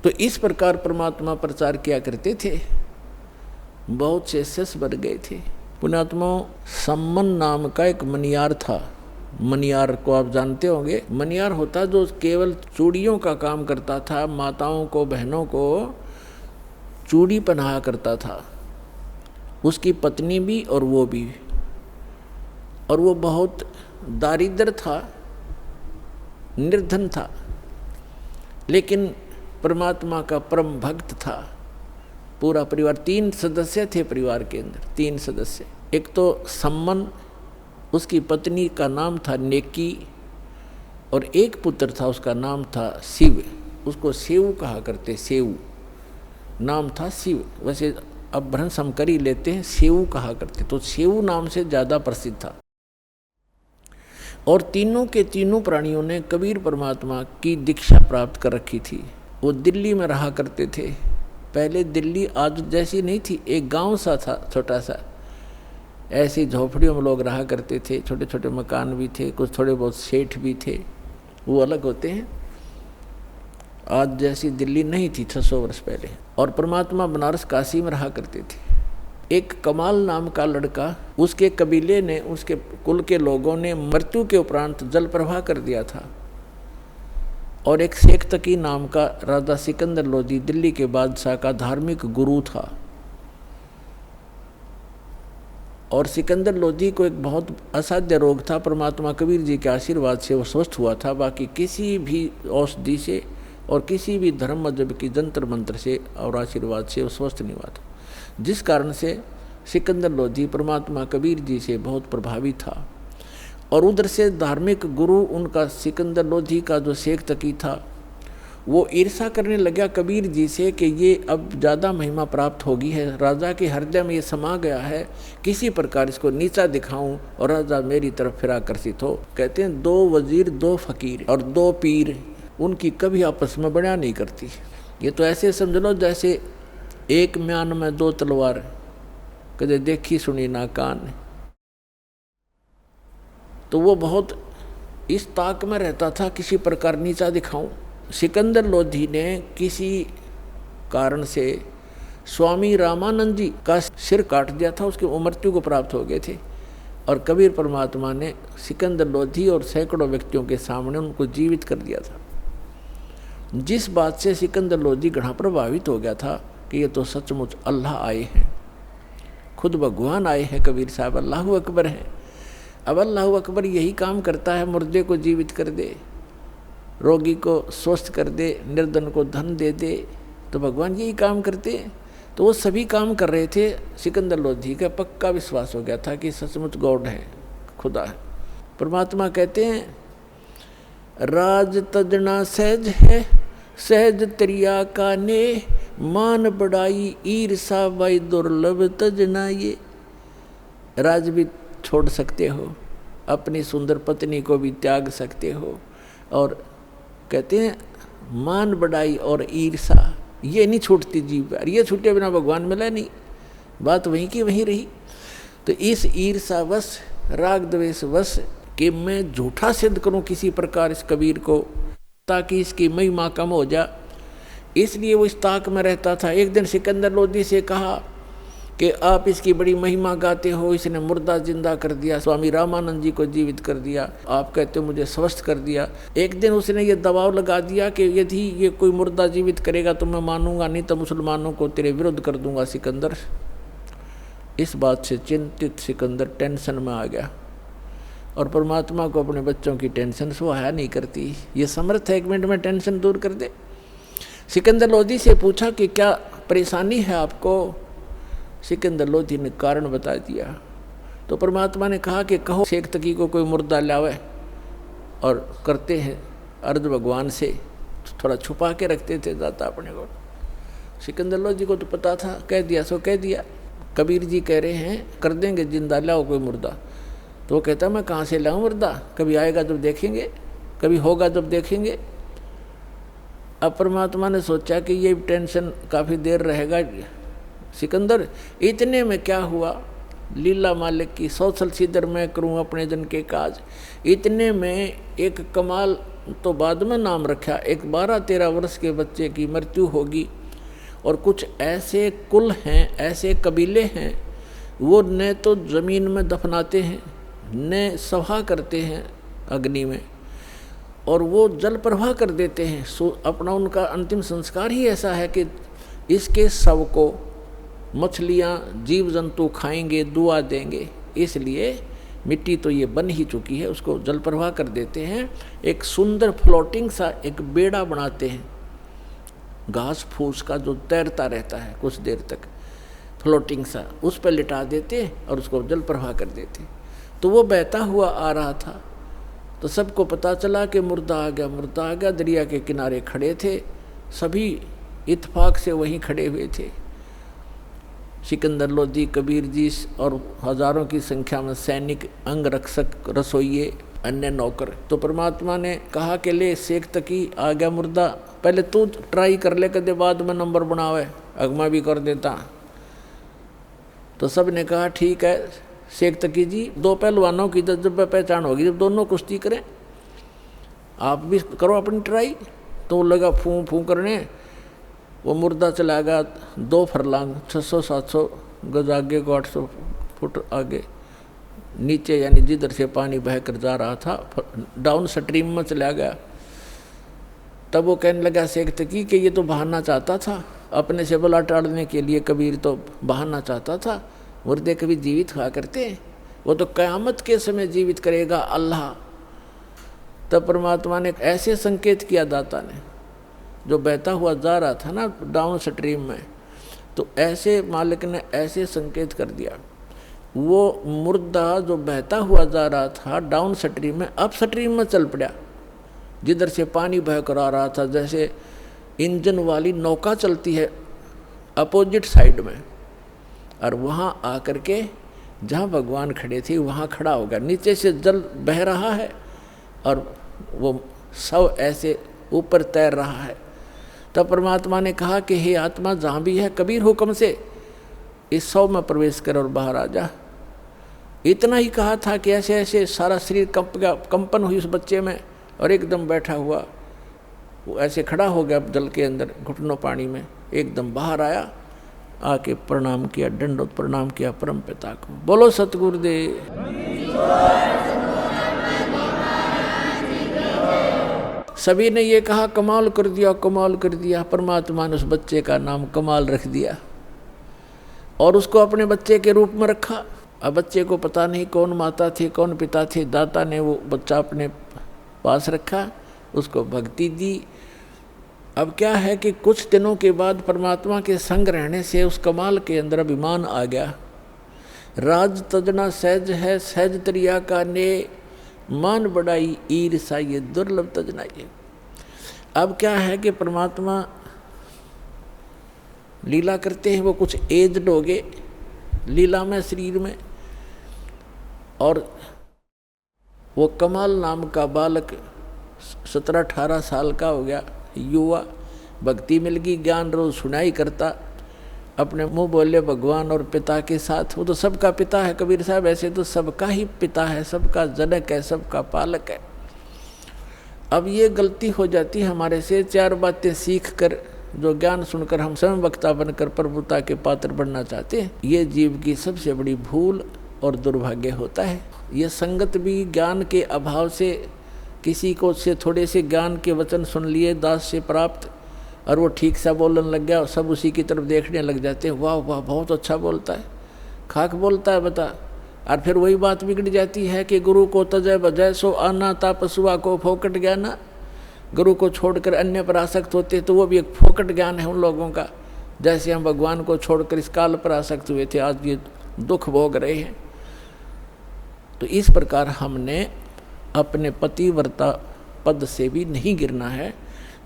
तो इस प्रकार परमात्मा प्रचार किया करते थे, बहुत से शिष्य बन गए थे। पुण्यात्माओं, सम्मन नाम का एक मनियार था। मनियार को आप जानते होंगे। मनियार होता जो केवल चूड़ियों का काम करता था, माताओं को, बहनों को चूड़ी पहनाया करता था, उसकी पत्नी भी और वो भी। और वो बहुत दारिद्र था, निर्धन था, लेकिन परमात्मा का परम भक्त था। पूरा परिवार, 3 सदस्य थे परिवार के अंदर, 3 सदस्य। एक तो सम्मन, उसकी पत्नी का नाम था नेकी, और एक पुत्र था उसका नाम था शिव, उसको शिव कहा करते, शिव नाम था शिव। वैसे अब भ्रंश हम कर ही लेते हैं, शिव कहा करते, तो शिव नाम से ज़्यादा प्रसिद्ध था। और तीनों के तीनों प्राणियों ने कबीर परमात्मा की दीक्षा प्राप्त कर रखी थी। वो दिल्ली में रहा करते थे। पहले दिल्ली आज जैसी नहीं थी, एक गांव सा था छोटा सा, ऐसी झोपड़ियों में लोग रहा करते थे, छोटे छोटे मकान भी थे, कुछ थोड़े बहुत सेठ भी थे, वो अलग होते हैं। आज जैसी दिल्ली नहीं थी 600 वर्ष पहले। और परमात्मा बनारस काशी में रहा करते थे। एक कमाल नाम का लड़का, उसके कबीले ने, उसके कुल के लोगों ने मृत्यु के उपरांत जल प्रवाह कर दिया था। और एक शेख तकी नाम का राजा सिकंदर लोधी दिल्ली के बादशाह का धार्मिक गुरु था। और सिकंदर लोधी को एक बहुत असाध्य रोग था, परमात्मा कबीर जी के आशीर्वाद से वो स्वस्थ हुआ था। बाकी किसी भी औषधि से और किसी भी धर्म मजहब की जंतर मंत्र से और आशीर्वाद से वो स्वस्थ नहीं हुआ था, जिस कारण से सिकंदर लोधी परमात्मा कबीर जी से बहुत प्रभावित था। और उधर से धार्मिक गुरु उनका सिकंदर लोधी का जो शेख तकी था, वो ईर्षा करने लगा कबीर जी से कि ये अब ज़्यादा महिमा प्राप्त होगी है, राजा के हृदय में ये समा गया है, किसी प्रकार इसको नीचा दिखाऊं और राजा मेरी तरफ फिर आकर्षित हो। कहते हैं 2 वजीर 2 फकीर और 2 पीर, उनकी कभी आपस में बड़ा नहीं करती। ये तो ऐसे समझ लो जैसे एक म्यान में 2 तलवार, कदे देखी सुनी ना कान। तो वो बहुत इस ताक में रहता था, किसी प्रकार नीचा दिखाऊं। सिकंदर लोधी ने किसी कारण से स्वामी रामानंद जी का सिर काट दिया था, उसकी मृत्यु को प्राप्त हो गए थे। और कबीर परमात्मा ने सिकंदर लोधी और सैकड़ों व्यक्तियों के सामने उनको जीवित कर दिया था, जिस बात से सिकंदर लोधी घना प्रभावित हो गया था कि ये तो सचमुच अल्लाह आए हैं, खुद भगवान आए हैं। कबीर साहब अल्लाह अकबर हैं। अब अल्लाह अकबर यही काम करता है, मुर्दे को जीवित कर दे, रोगी को स्वस्थ कर दे, निर्धन को धन दे दे, तो भगवान यही काम करते हैं। तो वो सभी काम कर रहे थे। सिकंदर लोधी का पक्का विश्वास हो गया था कि सचमुच गॉड है, खुदा है। परमात्मा कहते हैं राज तजना सहज है, सहज त्रिया का ने, मान बढ़ाई ईर्षा बाई दुर्लभ तजना ये। राज भी छोड़ सकते हो, अपनी सुंदर पत्नी को भी त्याग सकते हो, और कहते हैं मान बढ़ाई और ईर्षा ये नहीं छूटती जीव पर, ये छूटे बिना भगवान मिला नहीं, बात वहीं की वहीं रही। तो इस ईर्षावश राग द्वेष वश कि मैं झूठा सिद्ध करूं किसी प्रकार इस कबीर को, ताकि इसकी महिमा कम हो जा, इसलिए वो इस ताक में रहता था। एक दिन सिकंदर लोधी से कहा कि आप इसकी बड़ी महिमा गाते हो, इसने मुर्दा जिंदा कर दिया, स्वामी रामानंद जी को जीवित कर दिया, आप कहते हो मुझे स्वस्थ कर दिया। एक दिन उसने ये दबाव लगा दिया कि यदि ये कोई मुर्दा जीवित करेगा तो मैं मानूंगा, नहीं तो मुसलमानों को तेरे विरुद्ध कर दूंगा सिकंदर। इस बात से चिंतित सिकंदर टेंशन में आ गया, और परमात्मा को अपने बच्चों की टेंशन सुहाया नहीं करती, ये समर्थ है 1 मिनट में टेंशन दूर कर दे। सिकंदर लोधी से पूछा कि क्या परेशानी है आपको? सिकंदर लोधी ने कारण बता दिया। तो परमात्मा ने कहा कि कहो शेख तकी को कोई मुर्दा लावे, और करते हैं अर्ज भगवान से, थोड़ा छुपा के रखते थे दाता अपने को। सिकंदर लोधी को तो पता था, कह दिया सो कह दिया। कबीर जी कह रहे हैं कर देंगे जिंदा, लाओ कोई मुर्दा। तो वो कहता मैं कहाँ से लाऊं मुर्दा, कभी आएगा जब देखेंगे, कभी होगा जब देखेंगे। अब परमात्मा ने सोचा कि ये टेंशन काफ़ी देर रहेगा। सिकंदर इतने में क्या हुआ, लीला मालिक की सौसल सीधर मैं करूं अपने जन के काज। इतने में एक कमाल तो बाद में नाम रखा, एक 12-13 वर्ष के बच्चे की मृत्यु होगी। और कुछ ऐसे कुल हैं, ऐसे कबीले हैं, वो न तो ज़मीन में दफनाते हैं न सभा करते हैं अग्नि में, और वो जल प्रवाह कर देते हैं। अपना उनका अंतिम संस्कार ही ऐसा है कि इसके शव को मछलियाँ जीव जंतु खाएंगे, दुआ देंगे, इसलिए मिट्टी तो ये बन ही चुकी है, उसको जल प्रवाह कर देते हैं। एक सुंदर फ्लोटिंग सा एक बेड़ा बनाते हैं, घास फूस का जो तैरता रहता है कुछ देर तक, फ्लोटिंग सा, उस पर लिटा देते और उसको जल प्रवाह कर देते। तो वो बहता हुआ आ रहा था, तो सबको पता चला कि मुर्दा आ गया, मुर्दा आ गया। दरिया के किनारे खड़े थे, सभी इत्तेफाक से वहीं खड़े हुए थे। सिकंदर लोधी, कबीर जी और हजारों की संख्या में सैनिक, अंगरक्षक, रसोइये, अन्य नौकर। तो परमात्मा ने कहा कि ले शेख तकी आ गया मुर्दा, पहले तू ट्राई कर ले, कदे बाद में नंबर बनावे, अगमा भी कर देता। तो सब ने कहा ठीक है शेख तकी जी, दो पहलवानों की जब पहचान होगी, जब दोनों कुश्ती करें, आप भी करो अपनी ट्राई। तो लगा फूं फूं करने, वो मुर्दा चला गया 2 फरलांग 600-700 गज आगे को 800 फुट आगे नीचे, यानी जिधर से पानी बहकर जा रहा था डाउन स्ट्रीम में चला गया। तब वो कहने लगा शेख तकी कि ये तो बहाना चाहता था, अपने से बला टाड़ने के लिए कबीर तो बहाना चाहता था, मुर्दे कभी जीवित हुआ करते हैं, वो तो क़यामत के समय जीवित करेगा अल्लाह। तब परमात्मा ने ऐसे संकेत किया दाता ने, जो बहता हुआ जा रहा था ना डाउन स्ट्रीम में, तो ऐसे मालिक ने ऐसे संकेत कर दिया, वो मुर्दा जो बहता हुआ जा रहा था डाउन स्ट्रीम में, अप स्ट्रीम में चल पड़ा, जिधर से पानी बह कर आ रहा था, जैसे इंजन वाली नौका चलती है अपोजिट साइड में, और वहाँ आकर के जहाँ भगवान खड़े थे वहाँ खड़ा हो गया। नीचे से जल बह रहा है और वो सब ऐसे ऊपर तैर रहा है। तब परमात्मा ने कहा कि हे आत्मा, जहाँ भी है कबीर हुक्म से इस सौ में प्रवेश कर और बाहर आ जा। इतना ही कहा था कि ऐसे ऐसे सारा शरीर कंपन हुई उस बच्चे में, और एकदम बैठा हुआ वो ऐसे खड़ा हो गया जल के अंदर, घुटनों पानी में, एकदम बाहर आया, आके प्रणाम किया, दंडोत प्रणाम किया परम पिता को। बोलो सतगुरुदेव। सभी ने ये कहा कमाल कर दिया, कमाल कर दिया। परमात्मा ने उस बच्चे का नाम कमाल रख दिया और उसको अपने बच्चे के रूप में रखा। अब बच्चे को पता नहीं कौन माता थी कौन पिता थे, दाता ने वो बच्चा अपने पास रखा, उसको भक्ति दी। अब क्या है कि कुछ दिनों के बाद परमात्मा के संग रहने से उस कमाल के अंदर अभिमान आ गया। राज तजना सहज है, सहज तरिया का ने, मान बढ़ाई ईर्षा ये दुर्लभ तजना ये। अब क्या है कि परमात्मा लीला करते हैं, वो कुछ एज्ड हो गए लीला में शरीर में, और वो कमाल नाम का बालक 17-18 साल का हो गया, युवा, भक्ति मिल गई, ज्ञान रोज सुनाई करता, अपने मुंह बोले भगवान और पिता के साथ। वो तो सबका पिता है कबीर साहब, ऐसे तो सबका ही पिता है, सबका जनक है, सबका पालक है। अब ये गलती हो जाती है हमारे से, 4 बातें सीख कर, जो ज्ञान सुनकर हम स्वयं वक्ता बनकर प्रभुता के पात्र बनना चाहते हैं, ये जीव की सबसे बड़ी भूल और दुर्भाग्य होता है। ये संगत भी ज्ञान के अभाव से, किसी को से थोड़े से ज्ञान के वचन सुन लिए दास से प्राप्त, और वो ठीक सा बोलने लग गया, सब उसी की तरफ देखने लग जाते हैं, वाह वाह बहुत अच्छा बोलता है, खाक बोलता है बता। और फिर वही बात बिगड़ जाती है कि गुरु को तजय बजय सो आना ता पशुआ को फोकट ज्ञान। गुरु को छोड़कर अन्य पर आसक्त होते तो वो भी एक फोकट ज्ञान है उन लोगों का। जैसे हम भगवान को छोड़कर इस काल पर आसक्त हुए थे, आज ये दुख भोग रहे हैं। तो इस प्रकार हमने अपने पतिव्रता पद से भी नहीं गिरना है।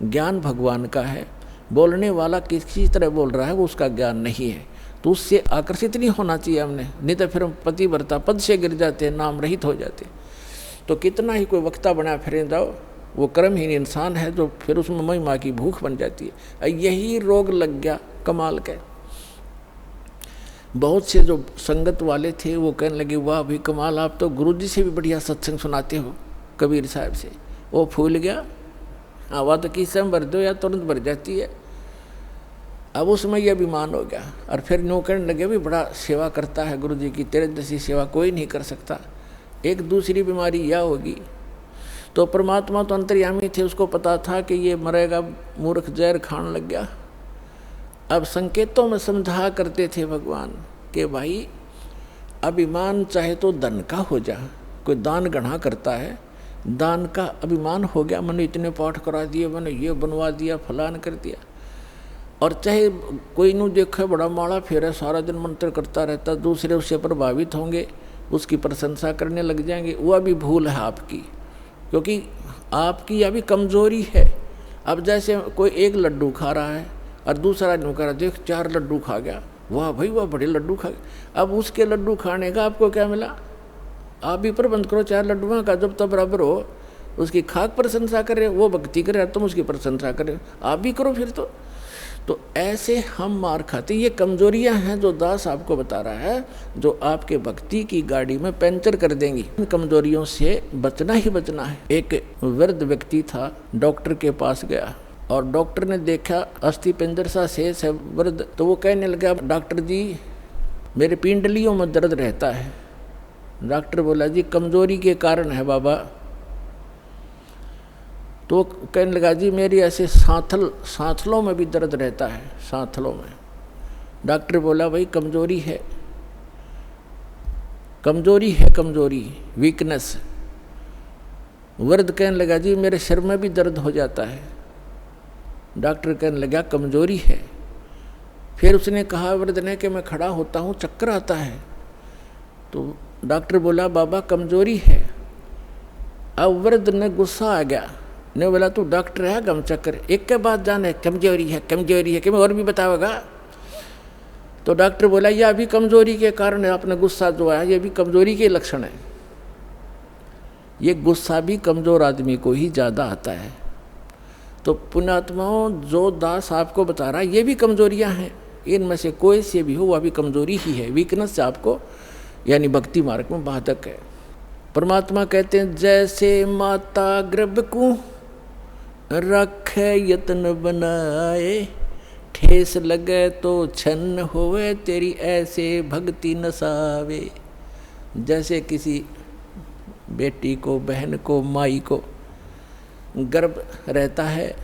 ज्ञान भगवान का है, बोलने वाला किसी तरह बोल रहा है वो उसका ज्ञान नहीं है, तो उससे आकर्षित नहीं होना चाहिए हमने, नहीं तो फिर हम पतिव्रता पद से गिर जाते हैं, नाम रहित हो जाते। तो कितना ही कोई वक्ता बना फिर जाओ, वो कर्महीन इंसान है जो फिर उसमें महिमा की भूख बन जाती है। यही रोग लग गया कमाल का। बहुत से जो संगत वाले थे वो कहने लगे वाह भाई कमाल, आप तो गुरुजी से भी बढ़िया सत्संग सुनाते हो कबीर साहब से। वो फूल गया, आवा तो किस समय भर दो या तुरंत भर जाती है। अब उसमें यह अभिमान हो गया और फिर नो कहने लगे भी बड़ा सेवा करता है गुरुजी की, तेरे जैसी सेवा कोई नहीं कर सकता। एक दूसरी बीमारी यह होगी। तो परमात्मा तो अंतर्यामी थे, उसको पता था कि ये मरेगा, मूर्ख जहर खाने लग गया। अब संकेतों में समझा करते थे भगवान कि भाई अभिमान चाहे तो धन का हो जा, कोई दान गढ़ा करता है, दान का अभिमान हो गया, मैंने इतने पाठ करा दिए, मैंने ये बनवा दिया, फलान कर दिया। और चाहे कोई नू देखे बड़ा माड़ा फेरा, सारा दिन मंत्र करता रहता, दूसरे उससे प्रभावित होंगे, उसकी प्रशंसा करने लग जाएंगे, वह भी भूल है आपकी, क्योंकि आपकी यह भी कमजोरी है। अब जैसे कोई एक लड्डू खा रहा है और दूसरा यूँ कह रहा, देख 4 लड्डू खा गया, वाह भाई वाह बड़े लड्डू खा गया। अब उसके लड्डू खाने का आपको क्या मिला? आप भी प्रबंध करो, चाहे लड्डुओं का जब तब बराबर हो, उसकी खाक प्रशंसा करे, वो भक्ति करे, तुम उसकी प्रशंसा करे, आप भी करो फिर तो ऐसे हम मार खाते। ये कमजोरियां हैं जो दास आपको बता रहा है, जो आपके भक्ति की गाड़ी में पंचर कर देंगी। इन कमजोरियों से बचना ही बचना है। एक वृद्ध व्यक्ति था, डॉक्टर के पास गया और डॉक्टर ने देखा अस्थि पिंजर सा शेष है वृद्ध, तो वो कहने लगा, डॉक्टर जी मेरे पिंडलियों में दर्द रहता है। डॉक्टर बोला, जी कमजोरी के कारण है बाबा। तो कहने लगा, जी मेरी ऐसे सांथलों में भी दर्द रहता है, सांथलों में। डॉक्टर बोला, भाई कमजोरी है, कमजोरी वीकनेस। वृद्ध कहने लगा, जी मेरे सिर में भी दर्द हो जाता है। डॉक्टर कहने लगा, कमजोरी है। फिर उसने कहा वृद्ध ने कि मैं खड़ा होता हूँ चक्कर आता है। तो डॉक्टर बोला, बाबा कमजोरी है। अब वृद्ध ने गुस्सा आ गया, ने बोला, तू डॉक्टर है गम चक्कर, एक के बाद जाने कमजोरी है कि मैं और भी बताओगा। तो डॉक्टर बोला, यह अभी कमजोरी के कारण है, आपने गुस्सा जो आया ये भी कमजोरी के लक्षण है। ये गुस्सा भी कमजोर आदमी को ही ज़्यादा आता है। तो पुण्यात्माओं, जो दास आपको बता रहा है ये भी कमजोरियां हैं, इनमें से कोई से भी हो वह भी कमजोरी ही है, वीकनेस से आपको यानी भक्ति मार्ग में बाधक है। परमात्मा कहते हैं, जैसे माता गर्भ को रखे यत्न बनाए, ठेस लगे तो छन्न होवे तेरी ऐसे भक्ति नसावे। जैसे किसी बेटी को, बहन को, माई को गर्भ रहता है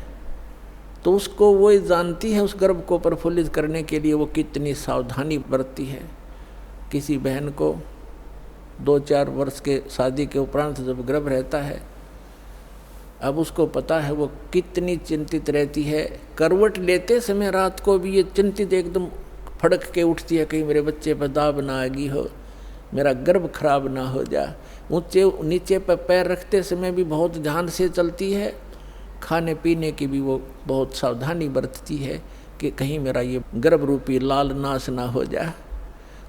तो उसको वो जानती है, उस गर्भ को प्रफुल्लित करने के लिए वो कितनी सावधानी बरतती है। किसी बहन को 2-4 वर्ष के शादी के उपरांत जब गर्भ रहता है, अब उसको पता है वो कितनी चिंतित रहती है। करवट लेते समय रात को भी ये चिंतित एकदम फड़क के उठती है, कहीं मेरे बच्चे पर दाब ना आ गई हो, मेरा गर्भ खराब ना हो जा। ऊंचे नीचे पर पैर रखते समय भी बहुत ध्यान से चलती है। खाने पीने की भी वो बहुत सावधानी बरतती है कि कहीं मेरा ये गर्भ रूपी लाल नाश ना हो जाए।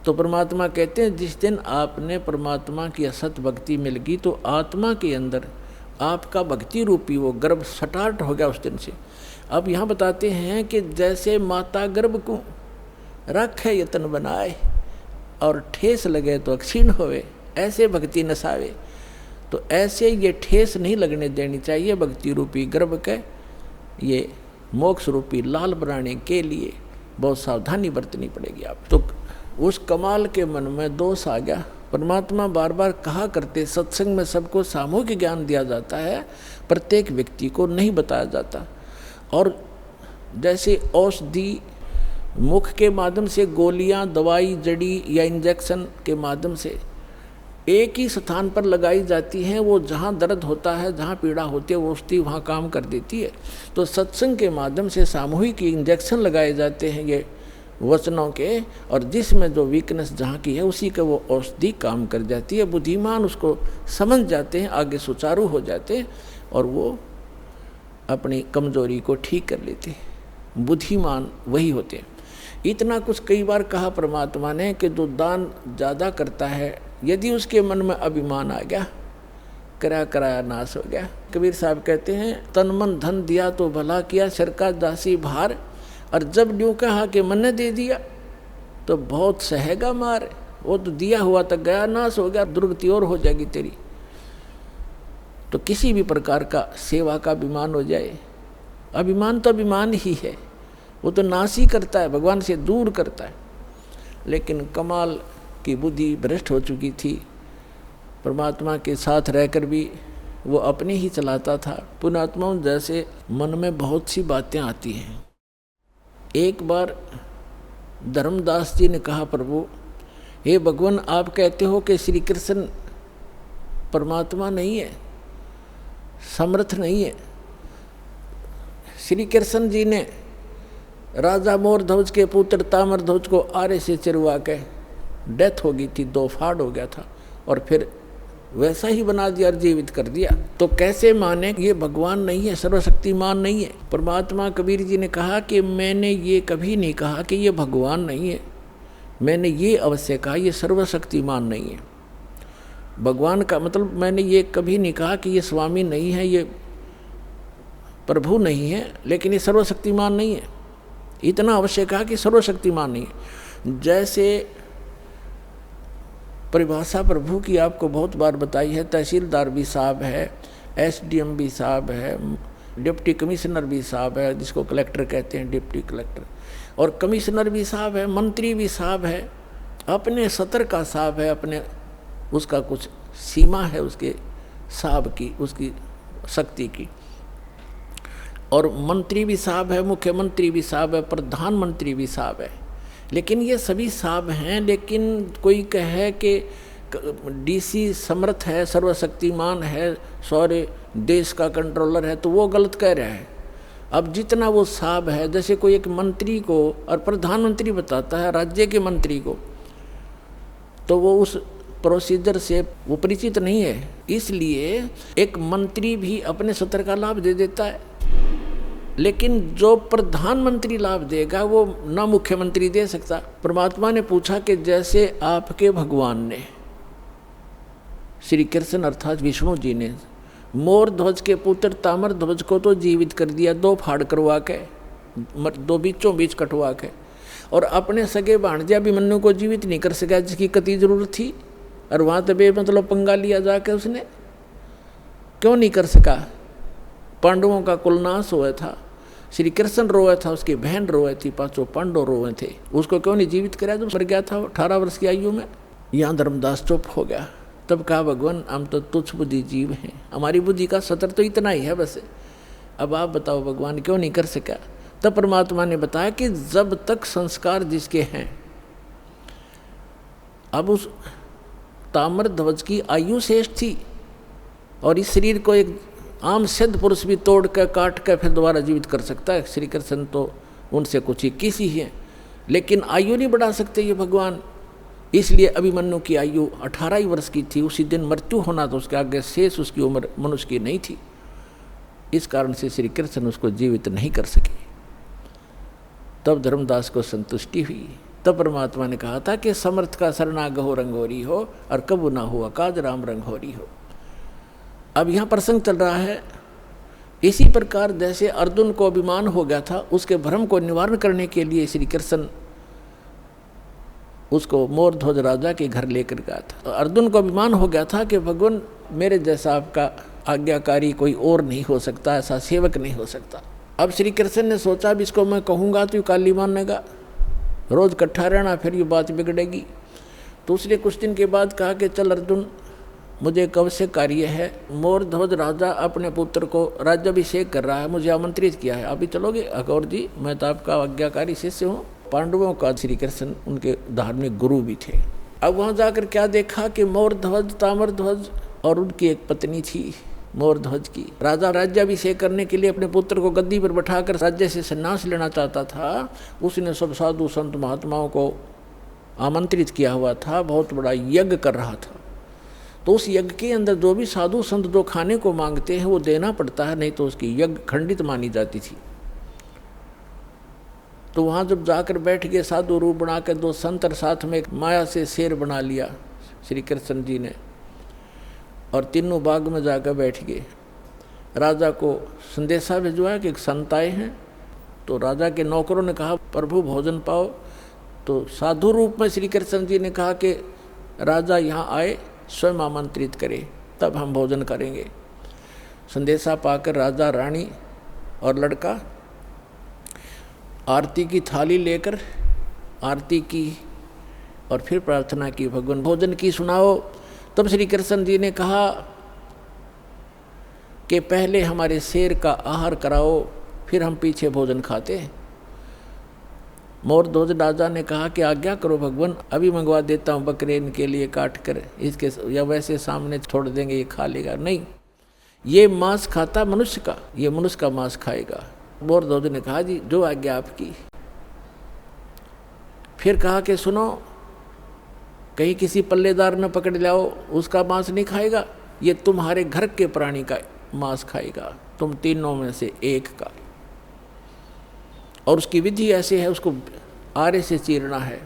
तो परमात्मा कहते हैं, जिस दिन आपने परमात्मा की असत भक्ति मिल गई तो आत्मा के अंदर आपका भक्ति रूपी वो गर्भ स्टार्ट हो गया उस दिन से। अब यहाँ बताते हैं कि जैसे माता गर्भ को रखे यत्न बनाए और ठेस लगे तो क्षीण होवे, ऐसे भक्ति नसावे। तो ऐसे ये ठेस नहीं लगने देनी चाहिए भक्ति रूपी गर्भ के। ये मोक्ष रूपी लाल बनाने के लिए बहुत सावधानी बरतनी पड़ेगी आप। तो उस कमाल के मन में दोष आ गया। परमात्मा बार बार कहा करते, सत्संग में सबको सामूहिक ज्ञान दिया जाता है, प्रत्येक व्यक्ति को नहीं बताया जाता। और जैसे औषधि मुख के माध्यम से, गोलियां, दवाई, जड़ी या इंजेक्शन के माध्यम से एक ही स्थान पर लगाई जाती हैं, वो जहाँ दर्द होता है, जहाँ पीड़ा होती है, वो औषधि वहाँ काम कर देती है। तो सत्संग के माध्यम से सामूहिक इंजेक्शन लगाए जाते हैं ये वचनों के, और जिसमें जो वीकनेस जहाँ की है उसी का वो औषधि काम कर जाती है। बुद्धिमान उसको समझ जाते हैं, आगे सुचारू हो जाते हैं और वो अपनी कमजोरी को ठीक कर लेते हैं। बुद्धिमान वही होते हैं। इतना कुछ कई बार कहा परमात्मा ने कि जो दान ज़्यादा करता है, यदि उसके मन में अभिमान आ गया, कराया नाश हो गया। कबीर साहब कहते हैं, तन मन धन दिया तो भला किया, सिर का दासी भार, और जब न्यू कहा कि मन ने दे दिया तो बहुत सहेगा मार। वो तो दिया हुआ तक गया, नाश हो गया, दुर्गति और हो जाएगी तेरी। तो किसी भी प्रकार का सेवा का अभिमान हो जाए, अभिमान तो अभिमान ही है, वो तो नाश ही करता है, भगवान से दूर करता है। लेकिन कमाल की बुद्धि भ्रष्ट हो चुकी थी, परमात्मा के साथ रहकर भी वो अपने ही चलाता था। पुण्यात्माओं, जैसे मन में बहुत सी बातें आती हैं। एक बार धर्मदास जी ने कहा, प्रभु हे भगवान, आप कहते हो कि श्री कृष्ण परमात्मा नहीं है, समर्थ नहीं है। श्री कृष्ण जी ने राजा मोरध्वज के पुत्र ताम्रध्वज को आरे से चिरवा के डेथ हो गई थी, 2 फाड़ हो गया था, और फिर वैसा ही बना दिया और जीवित कर दिया। तो कैसे माने ये भगवान नहीं है, सर्वशक्तिमान नहीं है। परमात्मा कबीर जी ने कहा कि मैंने ये कभी नहीं कहा कि ये भगवान नहीं है, मैंने ये अवश्य कहा ये सर्वशक्तिमान नहीं है। भगवान का मतलब मैंने ये कभी नहीं कहा कि ये स्वामी नहीं है, ये प्रभु नहीं है, लेकिन ये सर्वशक्तिमान नहीं है। इतना अवश्य कहा कि सर्वशक्तिमान नहीं है। जैसे परिभाषा प्रभु की आपको बहुत बार बताई है, तहसीलदार भी साहब है, एसडीएम भी साहब है, डिप्टी कमिश्नर भी साहब है, जिसको कलेक्टर कहते हैं, डिप्टी कलेक्टर, और कमिश्नर भी साहब है, मंत्री भी साहब है, अपने सतर का साहब है, अपने उसका कुछ सीमा है उसके साहब की, उसकी शक्ति की। और मंत्री भी साहब है, मुख्यमंत्री भी साहब है, प्रधानमंत्री भी साहब है। लेकिन ये सभी साहब हैं, लेकिन कोई कहे कि डीसी समर्थ है, सर्वशक्तिमान है, सारे देश का कंट्रोलर है, तो वो गलत कह रहा है। अब जितना वो साहब है, जैसे कोई एक मंत्री को और प्रधानमंत्री बताता है राज्य के मंत्री को, तो वो उस प्रोसीजर से वो परिचित नहीं है, इसलिए एक मंत्री भी अपने सत्र का लाभ दे देता है, लेकिन जो प्रधानमंत्री लाभ देगा वो ना मुख्यमंत्री दे सकता। परमात्मा ने पूछा कि जैसे आपके भगवान ने, श्री कृष्ण अर्थात विष्णु जी ने, मोर ध्वज के पुत्र ताम्र ध्वज को तो जीवित कर दिया, 2 फाड़ करवा के, 2 बीचों बीच कटवा के, और अपने सगे भाणजा अभिमन्यु को जीवित नहीं कर सका, जिसकी कति जरूरत थी, और वहाँ तबे मतलब पंगा लिया जाके उसने क्यों नहीं कर सका। पांडवों का कुलनाश हुआ था, श्री कृष्ण रोए था, उसकी बहन रोए थी, 5 पांडव रोए थे, उसको क्यों नहीं जीवित कराया जो मर गया था 18 वर्ष की आयु में। यहाँ धर्मदास चुप हो गया। तब कहा भगवान हम तो तुच्छ बुद्धि जीव हैं, हमारी बुद्धि का सतर तो इतना ही है बस, अब आप बताओ भगवान क्यों नहीं कर सका। तब परमात्मा ने बताया कि जब तक संस्कार जिसके हैं, अब उस ताम्र ध्वज की आयु शेष थी, और इस शरीर को एक आम सिद्ध पुरुष भी तोड़ कर काट कर फिर दोबारा जीवित कर सकता है। श्री कृष्ण तो उनसे कुछ 21 ही है, लेकिन आयु नहीं बढ़ा सकते ये भगवान। इसलिए अभिमन्यु की आयु 18 ही वर्ष की थी, उसी दिन मृत्यु होना, तो उसके आगे शेष उसकी उम्र मनुष्य की नहीं थी। इस कारण से श्री कृष्ण उसको जीवित नहीं कर सके। तब धर्मदास को संतुष्टि हुई। तब परमात्मा ने कहा था कि समर्थ का शरणागहो रंगोरी हो, और कबू ना हुआ काज राम रंगोरी हो। अब यहाँ प्रसंग चल रहा है, इसी प्रकार जैसे अर्जुन को अभिमान हो गया था, उसके भ्रम को निवारण करने के लिए श्री कृष्ण उसको मोर ध्वज राजा के घर लेकर गया था। अर्जुन को अभिमान हो गया था कि भगवान मेरे जैसा आपका आज्ञाकारी कोई और नहीं हो सकता, ऐसा सेवक नहीं हो सकता। अब श्री कृष्ण ने सोचा अब इसको मैं कहूँगा तो ये काली मानेगा, रोज इकट्ठा रहना, फिर ये बात बिगड़ेगी। तो उसने कुछ दिन के बाद कहा कि चल अर्जुन, मुझे कब से कार्य है, मोर ध्वज राजा अपने पुत्र को राज्याभिषेक कर रहा है, मुझे आमंत्रित किया है, अभी चलोगे? अकौर जी मैं तो आपका आज्ञाकारी शिष्य हूँ। पांडवों का श्री कृष्ण उनके धार्मिक गुरु भी थे। अब वहाँ जाकर क्या देखा कि मोर ध्वज, ताम्र ध्वज और उनकी एक पत्नी थी मोर ध्वज की। राजा राज्याभिषेक करने के लिए अपने पुत्र को गद्दी पर बैठाकर राज्य से संन्यास लेना चाहता था। उसने सब साधु संत महात्माओं को आमंत्रित किया हुआ था, बहुत बड़ा यज्ञ कर रहा था। तो उस यज्ञ के अंदर जो भी साधु संत जो खाने को मांगते हैं वो देना पड़ता है, नहीं तो उसकी यज्ञ खंडित मानी जाती थी। तो वहाँ जब जाकर बैठ गए साधु रूप बना कर 2 संत और साथ में एक माया से शेर बना लिया श्री कृष्ण जी ने, और तीनों बाग में जाकर बैठ गए। राजा को संदेशा भिजवाया कि एक संत आए हैं। तो राजा के नौकरों ने कहा प्रभु भोजन पाओ। तो साधु रूप में श्री कृष्ण जी ने कहा कि राजा यहाँ आए, स्वयं आमंत्रित करे, तब हम भोजन करेंगे। संदेशा पाकर राजा, रानी और लड़का आरती की थाली लेकर आरती की और फिर प्रार्थना की, भगवान भोजन की सुनाओ। तब श्री कृष्ण जी ने कहा कि पहले हमारे शेर का आहार कराओ, फिर हम पीछे भोजन खाते हैं। मोर ध्वज राजा ने कहा कि आज्ञा करो भगवान, अभी मंगवा देता हूँ बकरे इनके लिए काट कर, इसके या वैसे सामने छोड़ देंगे, ये खा लेगा। नहीं, ये मांस खाता मनुष्य का, ये मनुष्य का मांस खाएगा। मोर ध्वज ने कहा जी जो आज्ञा आपकी। फिर कहा कि सुनो, कहीं किसी पल्लेदार न पकड़ लाओ, उसका मांस नहीं खाएगा, ये तुम्हारे घर के प्राणी का मांस खाएगा, तुम तीनों में से एक का। और उसकी विधि ऐसे है, उसको आरे से चीरना है,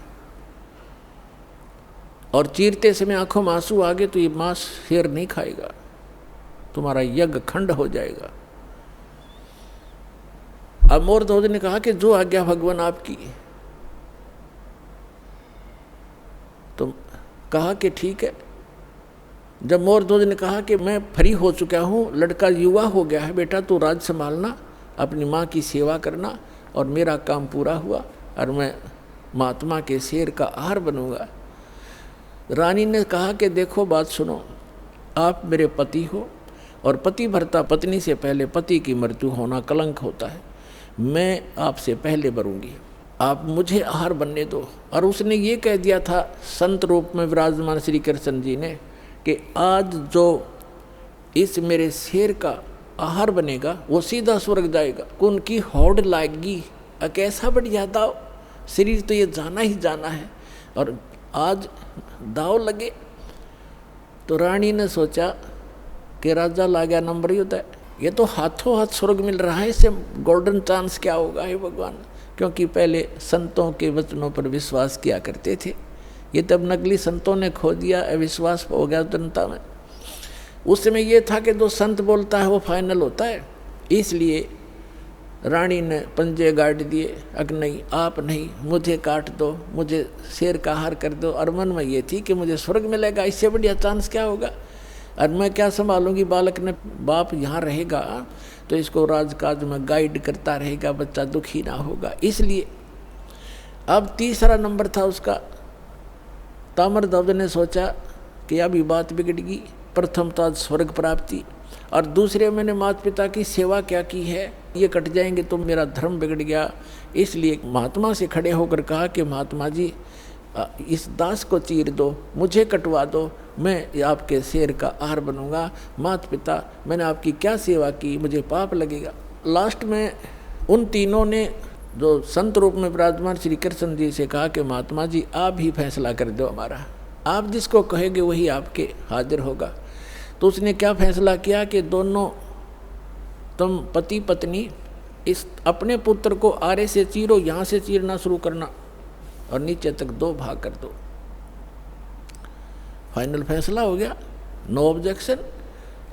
और चीरते समय आंखों में आंसू आ गए तो ये मांस शेर नहीं खाएगा, तुम्हारा यज्ञ खंड हो जाएगा। अब मोरध्वज ने कहा कि जो आज्ञा भगवान आपकी। तो कहा कि ठीक है। जब मोरध्वज ने कहा कि मैं फ्री हो चुका हूँ, लड़का युवा हो गया है, बेटा तू राज संभालना, अपनी माँ की सेवा करना, और मेरा काम पूरा हुआ और मैं महात्मा के शेर का आहार बनूंगा। रानी ने कहा कि देखो बात सुनो, आप मेरे पति हो और पति भरता पत्नी से पहले पति की मृत्यु होना कलंक होता है। मैं आपसे पहले मरूंगी, आप मुझे आहार बनने दो। और उसने ये कह दिया था संत रूप में विराजमान श्री कृष्ण जी ने कि आज जो इस मेरे शेर का आहार बनेगा वो सीधा स्वर्ग जाएगा। उनकी होड़ लाएगी, कैसा बढ़िया दाव, शरीर तो ये जाना ही जाना है और आज दाव लगे। तो रानी ने सोचा कि राजा ला गया नंबर ही होता है, ये तो हाथों हाथ स्वर्ग मिल रहा है, इससे गोल्डन चांस क्या होगा हे भगवान। क्योंकि पहले संतों के वचनों पर विश्वास किया करते थे, ये तब नकली संतों ने खो दिया, अविश्वास हो गया जनता में। उस समय ये था कि जो संत बोलता है वो फाइनल होता है। इसलिए रानी ने पंजे गाड़ दिए, अग नहीं आप नहीं, मुझे काट दो, मुझे शेर का आहार कर दो। और मन में ये थी कि मुझे स्वर्ग मिलेगा, इससे बढ़िया चांस क्या होगा, और मैं क्या संभालूंगी। बालक ने बाप यहाँ रहेगा तो इसको राजकाज में गाइड करता रहेगा, बच्चा दुखी ना होगा। इसलिए अब तीसरा नंबर था उसका। ताम्रध्वज ने सोचा कि अभी बात बिगड़ गई, प्रथम तो आज स्वर्ग प्राप्ति और दूसरे मैंने माता पिता की सेवा क्या की है, ये कट जाएंगे तो मेरा धर्म बिगड़ गया। इसलिए महात्मा से खड़े होकर कहा कि महात्मा जी इस दास को चीर दो, मुझे कटवा दो, मैं आपके शेर का आहार बनूंगा। माता पिता मैंने आपकी क्या सेवा की, मुझे पाप लगेगा। लास्ट में उन तीनों ने जो संत रूप में विराजमान श्री कृष्ण जी से कहा कि महात्मा जी आप ही फैसला कर दो हमारा, आप जिसको कहेंगे वही आपके हाजिर होगा। तो उसने क्या फैसला किया कि दोनों तुम पति पत्नी इस अपने पुत्र को आरे से चीरो, यहाँ से चीरना शुरू करना और नीचे तक 2 भाग कर दो। फाइनल फैसला हो गया, नो ऑब्जेक्शन।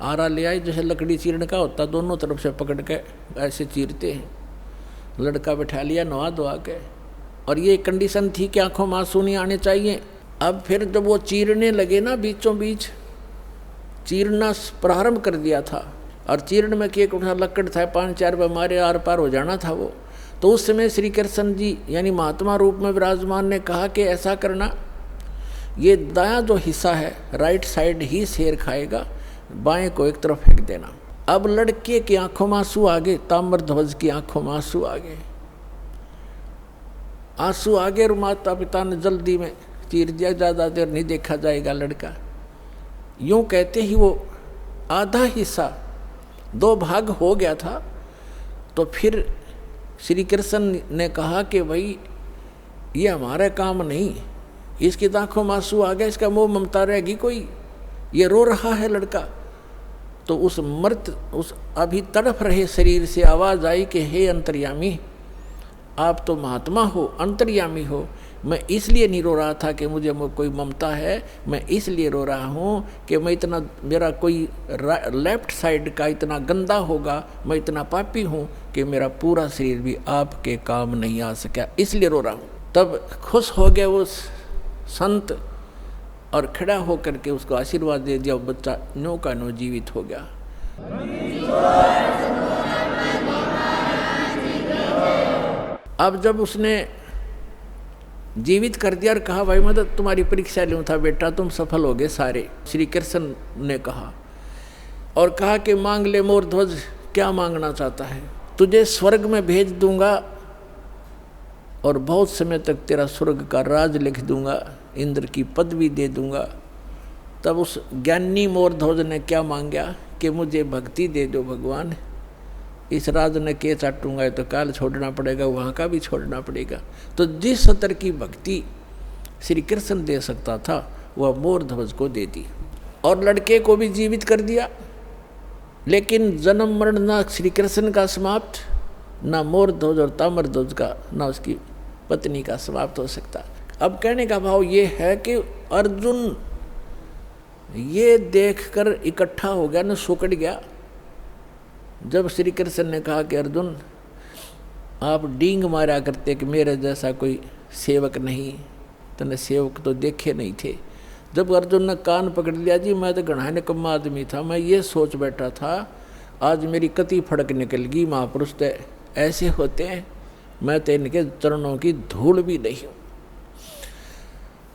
आरा ले आई, जैसे लकड़ी चीरने का होता, दोनों तरफ से पकड़ के ऐसे चीरते हैं। लड़का बैठा लिया नवा धोआ के, और ये कंडीशन थी कि आंखों में आंसू नहीं आने चाहिए। अब फिर जब वो चीरने लगे ना, बीचों बीच चीरना प्रारंभ कर दिया था, और चीरने में एक उठा लकड़ था, 5-4 मारे आर पार हो जाना था वो। तो उस समय श्री कृष्ण जी यानी महात्मा रूप में विराजमान ने कहा कि ऐसा करना, ये दायां जो हिस्सा है राइट साइड ही शेर खाएगा, बाएं को एक तरफ फेंक देना। अब लड़के की आंखों में आंसू आ गए, ताम्रध्वज की आंखों में आंसू आ गए, आंसू आ गए। और माता पिता ने जल्दी में चीर दिया, ज़्यादा देर नहीं देखा जाएगा लड़का। यूं कहते ही वो आधा हिस्सा 2 भाग हो गया था। तो फिर श्री कृष्ण ने कहा कि भाई ये हमारा काम नहीं, इसकी आंखों में आंसू आ गया, इसका मोह ममता रहेगी कोई, ये रो रहा है लड़का। तो उस अभी तड़फ रहे शरीर से आवाज़ आई कि हे अंतर्यामी, आप तो महात्मा हो, अंतर्यामी हो, मैं इसलिए नहीं रो रहा था कि मुझे कोई ममता है, मैं इसलिए रो रहा हूँ कि मैं इतना, मेरा कोई लेफ्ट साइड का इतना गंदा होगा, मैं इतना पापी हूँ कि मेरा पूरा शरीर भी आपके काम नहीं आ सका, इसलिए रो रहा हूँ। तब खुश हो गया वो संत और खड़ा होकर के उसको आशीर्वाद दे दिया। बच्चा नो का नो जीवित हो गया। अब जब उसने जीवित कर दिया और कहा भाई मैं तो तुम्हारी परीक्षा लूँ था बेटा, तुम सफल हो गए सारे, श्री कृष्ण ने कहा, और कहा कि मांग ले मोरध्वज, क्या मांगना चाहता है, तुझे स्वर्ग में भेज दूंगा और बहुत समय तक तेरा स्वर्ग का राज लिख दूंगा, इंद्र की पदवी दे दूंगा। तब उस ज्ञानी मोरध्वज ने क्या मांगा कि मुझे भक्ति दे दो भगवान, इस राज ने के चाटूंगा तो काल छोड़ना पड़ेगा, वहाँ का भी छोड़ना पड़ेगा। तो जिस स्तर की भक्ति श्री कृष्ण दे सकता था वह मोरध्वज को दे दी, और लड़के को भी जीवित कर दिया। लेकिन जन्म मरण ना श्री कृष्ण का समाप्त, ना मोरध्वज और ताम्रध्वज का, ना उसकी पत्नी का समाप्त हो सकता। अब कहने का भाव ये है कि अर्जुन ये देखकर इकट्ठा हो गया न, सुकड़ गया। जब श्री कृष्ण ने कहा कि अर्जुन आप डींग मारा करते कि मेरे जैसा कोई सेवक नहीं, तने सेवक तो देखे नहीं थे। जब अर्जुन ने कान पकड़ लिया, जी मैं तो घना निकम्मा आदमी था, मैं ये सोच बैठा था आज मेरी कति फड़क निकल गई, महापुरुष तो ऐसे होते हैं, मैं तो इनके चरणों की धूल भी नहीं हूँ।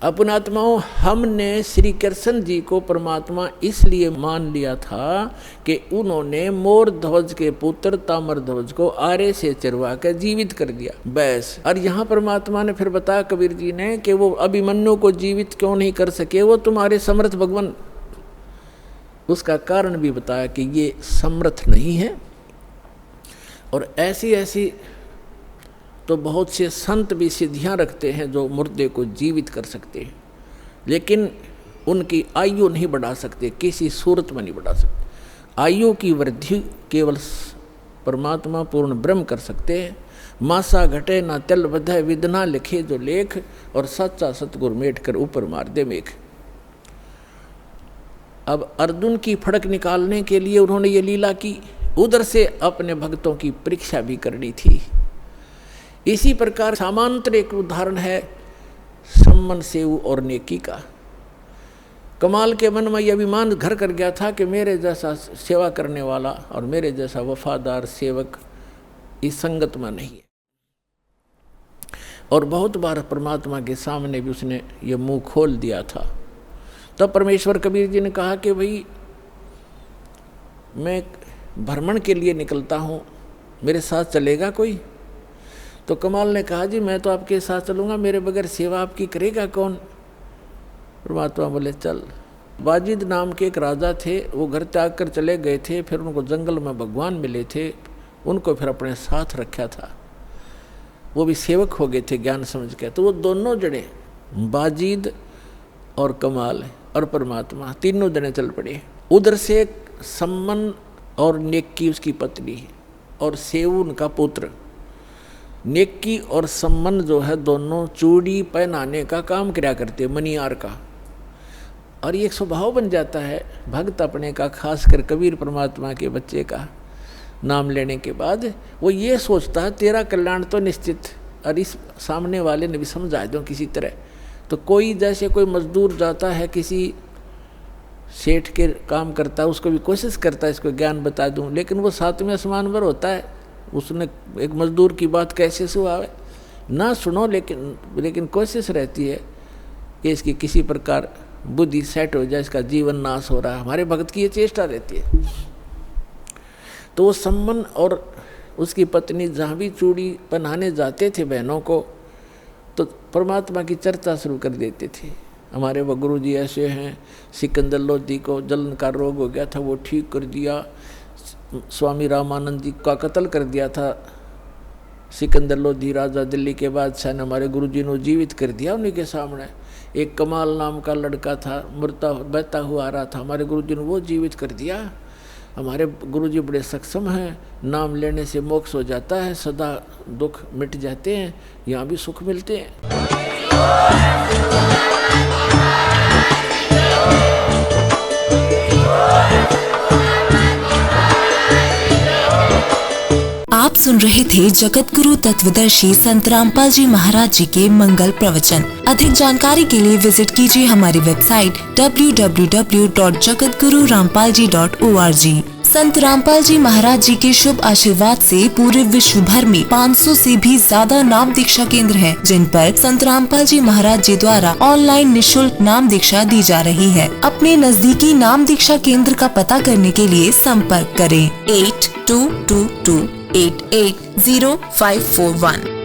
अपनात्माओं, हमने श्री कृष्ण जी को परमात्मा इसलिए मान लिया था कि उन्होंने मोर ध्वज के पुत्र ताम्र ध्वज को आरे से चरवा कर जीवित कर दिया, बस। और यहाँ परमात्मा ने फिर बताया कबीर जी ने कि वो अभिमन्यु को जीवित क्यों नहीं कर सके, वो तुम्हारे समर्थ भगवान। उसका कारण भी बताया कि ये समर्थ नहीं है। और ऐसी ऐसी तो बहुत से संत भी सिद्धियां रखते हैं जो मुर्दे को जीवित कर सकते हैं, लेकिन उनकी आयु नहीं बढ़ा सकते, किसी सूरत में नहीं बढ़ा सकते। आयु की वृद्धि केवल परमात्मा पूर्ण ब्रह्म कर सकते हैं। मासा घटे ना तिल बधे, विदना लिखे जो लेख, और सच्चा सतगुरु मेट कर ऊपर मार दे मेघ। अब अर्जुन की फड़क निकालने के लिए उन्होंने ये लीला की, उधर से अपने भक्तों की परीक्षा भी करनी थी। इसी प्रकार सामान्य एक उदाहरण है सम्मन सेव और नेकी का। कमाल के मन में यह अभिमान घर कर गया था कि मेरे जैसा सेवा करने वाला और मेरे जैसा वफादार सेवक इस संगत में नहीं है। और बहुत बार परमात्मा के सामने भी उसने ये मुंह खोल दिया था। तब परमेश्वर कबीर जी ने कहा कि भाई मैं भ्रमण के लिए निकलता हूँ, मेरे साथ चलेगा कोई? तो कमाल ने कहा जी मैं तो आपके साथ चलूँगा, मेरे बगैर सेवा आपकी करेगा कौन? परमात्मा बोले चल। बाजिद नाम के एक राजा थे, वो घर त्याग कर चले गए थे, फिर उनको जंगल में भगवान मिले थे, उनको फिर अपने साथ रखा था, वो भी सेवक हो गए थे ज्ञान समझ के। तो वो दोनों जने बाजिद और कमाल और परमात्मा तीनों जने चल पड़े। उधर से सम्मन और नेकी उसकी पत्नी और सेवुन का पुत्र। नेकी और सम्मन जो है दोनों चूड़ी पहनाने का काम किया करते, मनियार का। और ये एक स्वभाव बन जाता है भक्त अपने का, खासकर कबीर परमात्मा के बच्चे का नाम लेने के बाद वो ये सोचता है तेरा कल्याण तो निश्चित, और इस सामने वाले ने भी समझा दो किसी तरह। तो कोई जैसे कोई मजदूर जाता है किसी सेठ के काम करता है, उसको भी कोशिश करता है इसको ज्ञान बता दूं, लेकिन वो सातवें आसमान पर होता है, उसने एक मजदूर की बात कैसे सुनावे ना सुनो, लेकिन कोशिश रहती है कि इसकी किसी प्रकार बुद्धि सेट हो जाए, इसका जीवन नाश हो रहा है। हमारे भक्त की ये चेष्टा रहती है। तो वो सम्मन और उसकी पत्नी जहाँ भी चूड़ी पहनाने जाते थे बहनों को, तो परमात्मा की चर्चा शुरू कर देते थे। हमारे वो गुरु जी ऐसे हैं, सिकंदर लोधी को जलन का रोग हो गया था, वो ठीक कर दिया। स्वामी रामानंद जी का कत्ल कर दिया था सिकंदर लोधी राजा, दिल्ली के बादशाह ने, हमारे गुरुजी ने जीवित कर दिया उन्हीं के सामने। एक कमाल नाम का लड़का था, मरता बहता हुआ आ रहा था, हमारे गुरुजी ने वो जीवित कर दिया। हमारे गुरुजी बड़े सक्षम हैं, नाम लेने से मोक्ष हो जाता है, सदा दुख मिट जाते हैं, यहाँ भी सुख मिलते हैं। आप सुन रहे थे जगत गुरु तत्वदर्शी संत रामपाल जी महाराज जी के मंगल प्रवचन। अधिक जानकारी के लिए विजिट कीजिए हमारी वेबसाइट www.jagatgururampalji.org। संत रामपाल जी महाराज जी के शुभ आशीर्वाद से पूरे विश्व भर में 500 से भी ज्यादा नाम दीक्षा केंद्र हैं, जिन पर संत रामपाल जी महाराज जी द्वारा ऑनलाइन निःशुल्क नाम दीक्षा दी जा रही है। अपने नजदीकी नाम दीक्षा केंद्र का पता करने के लिए संपर्क करें 8222880541।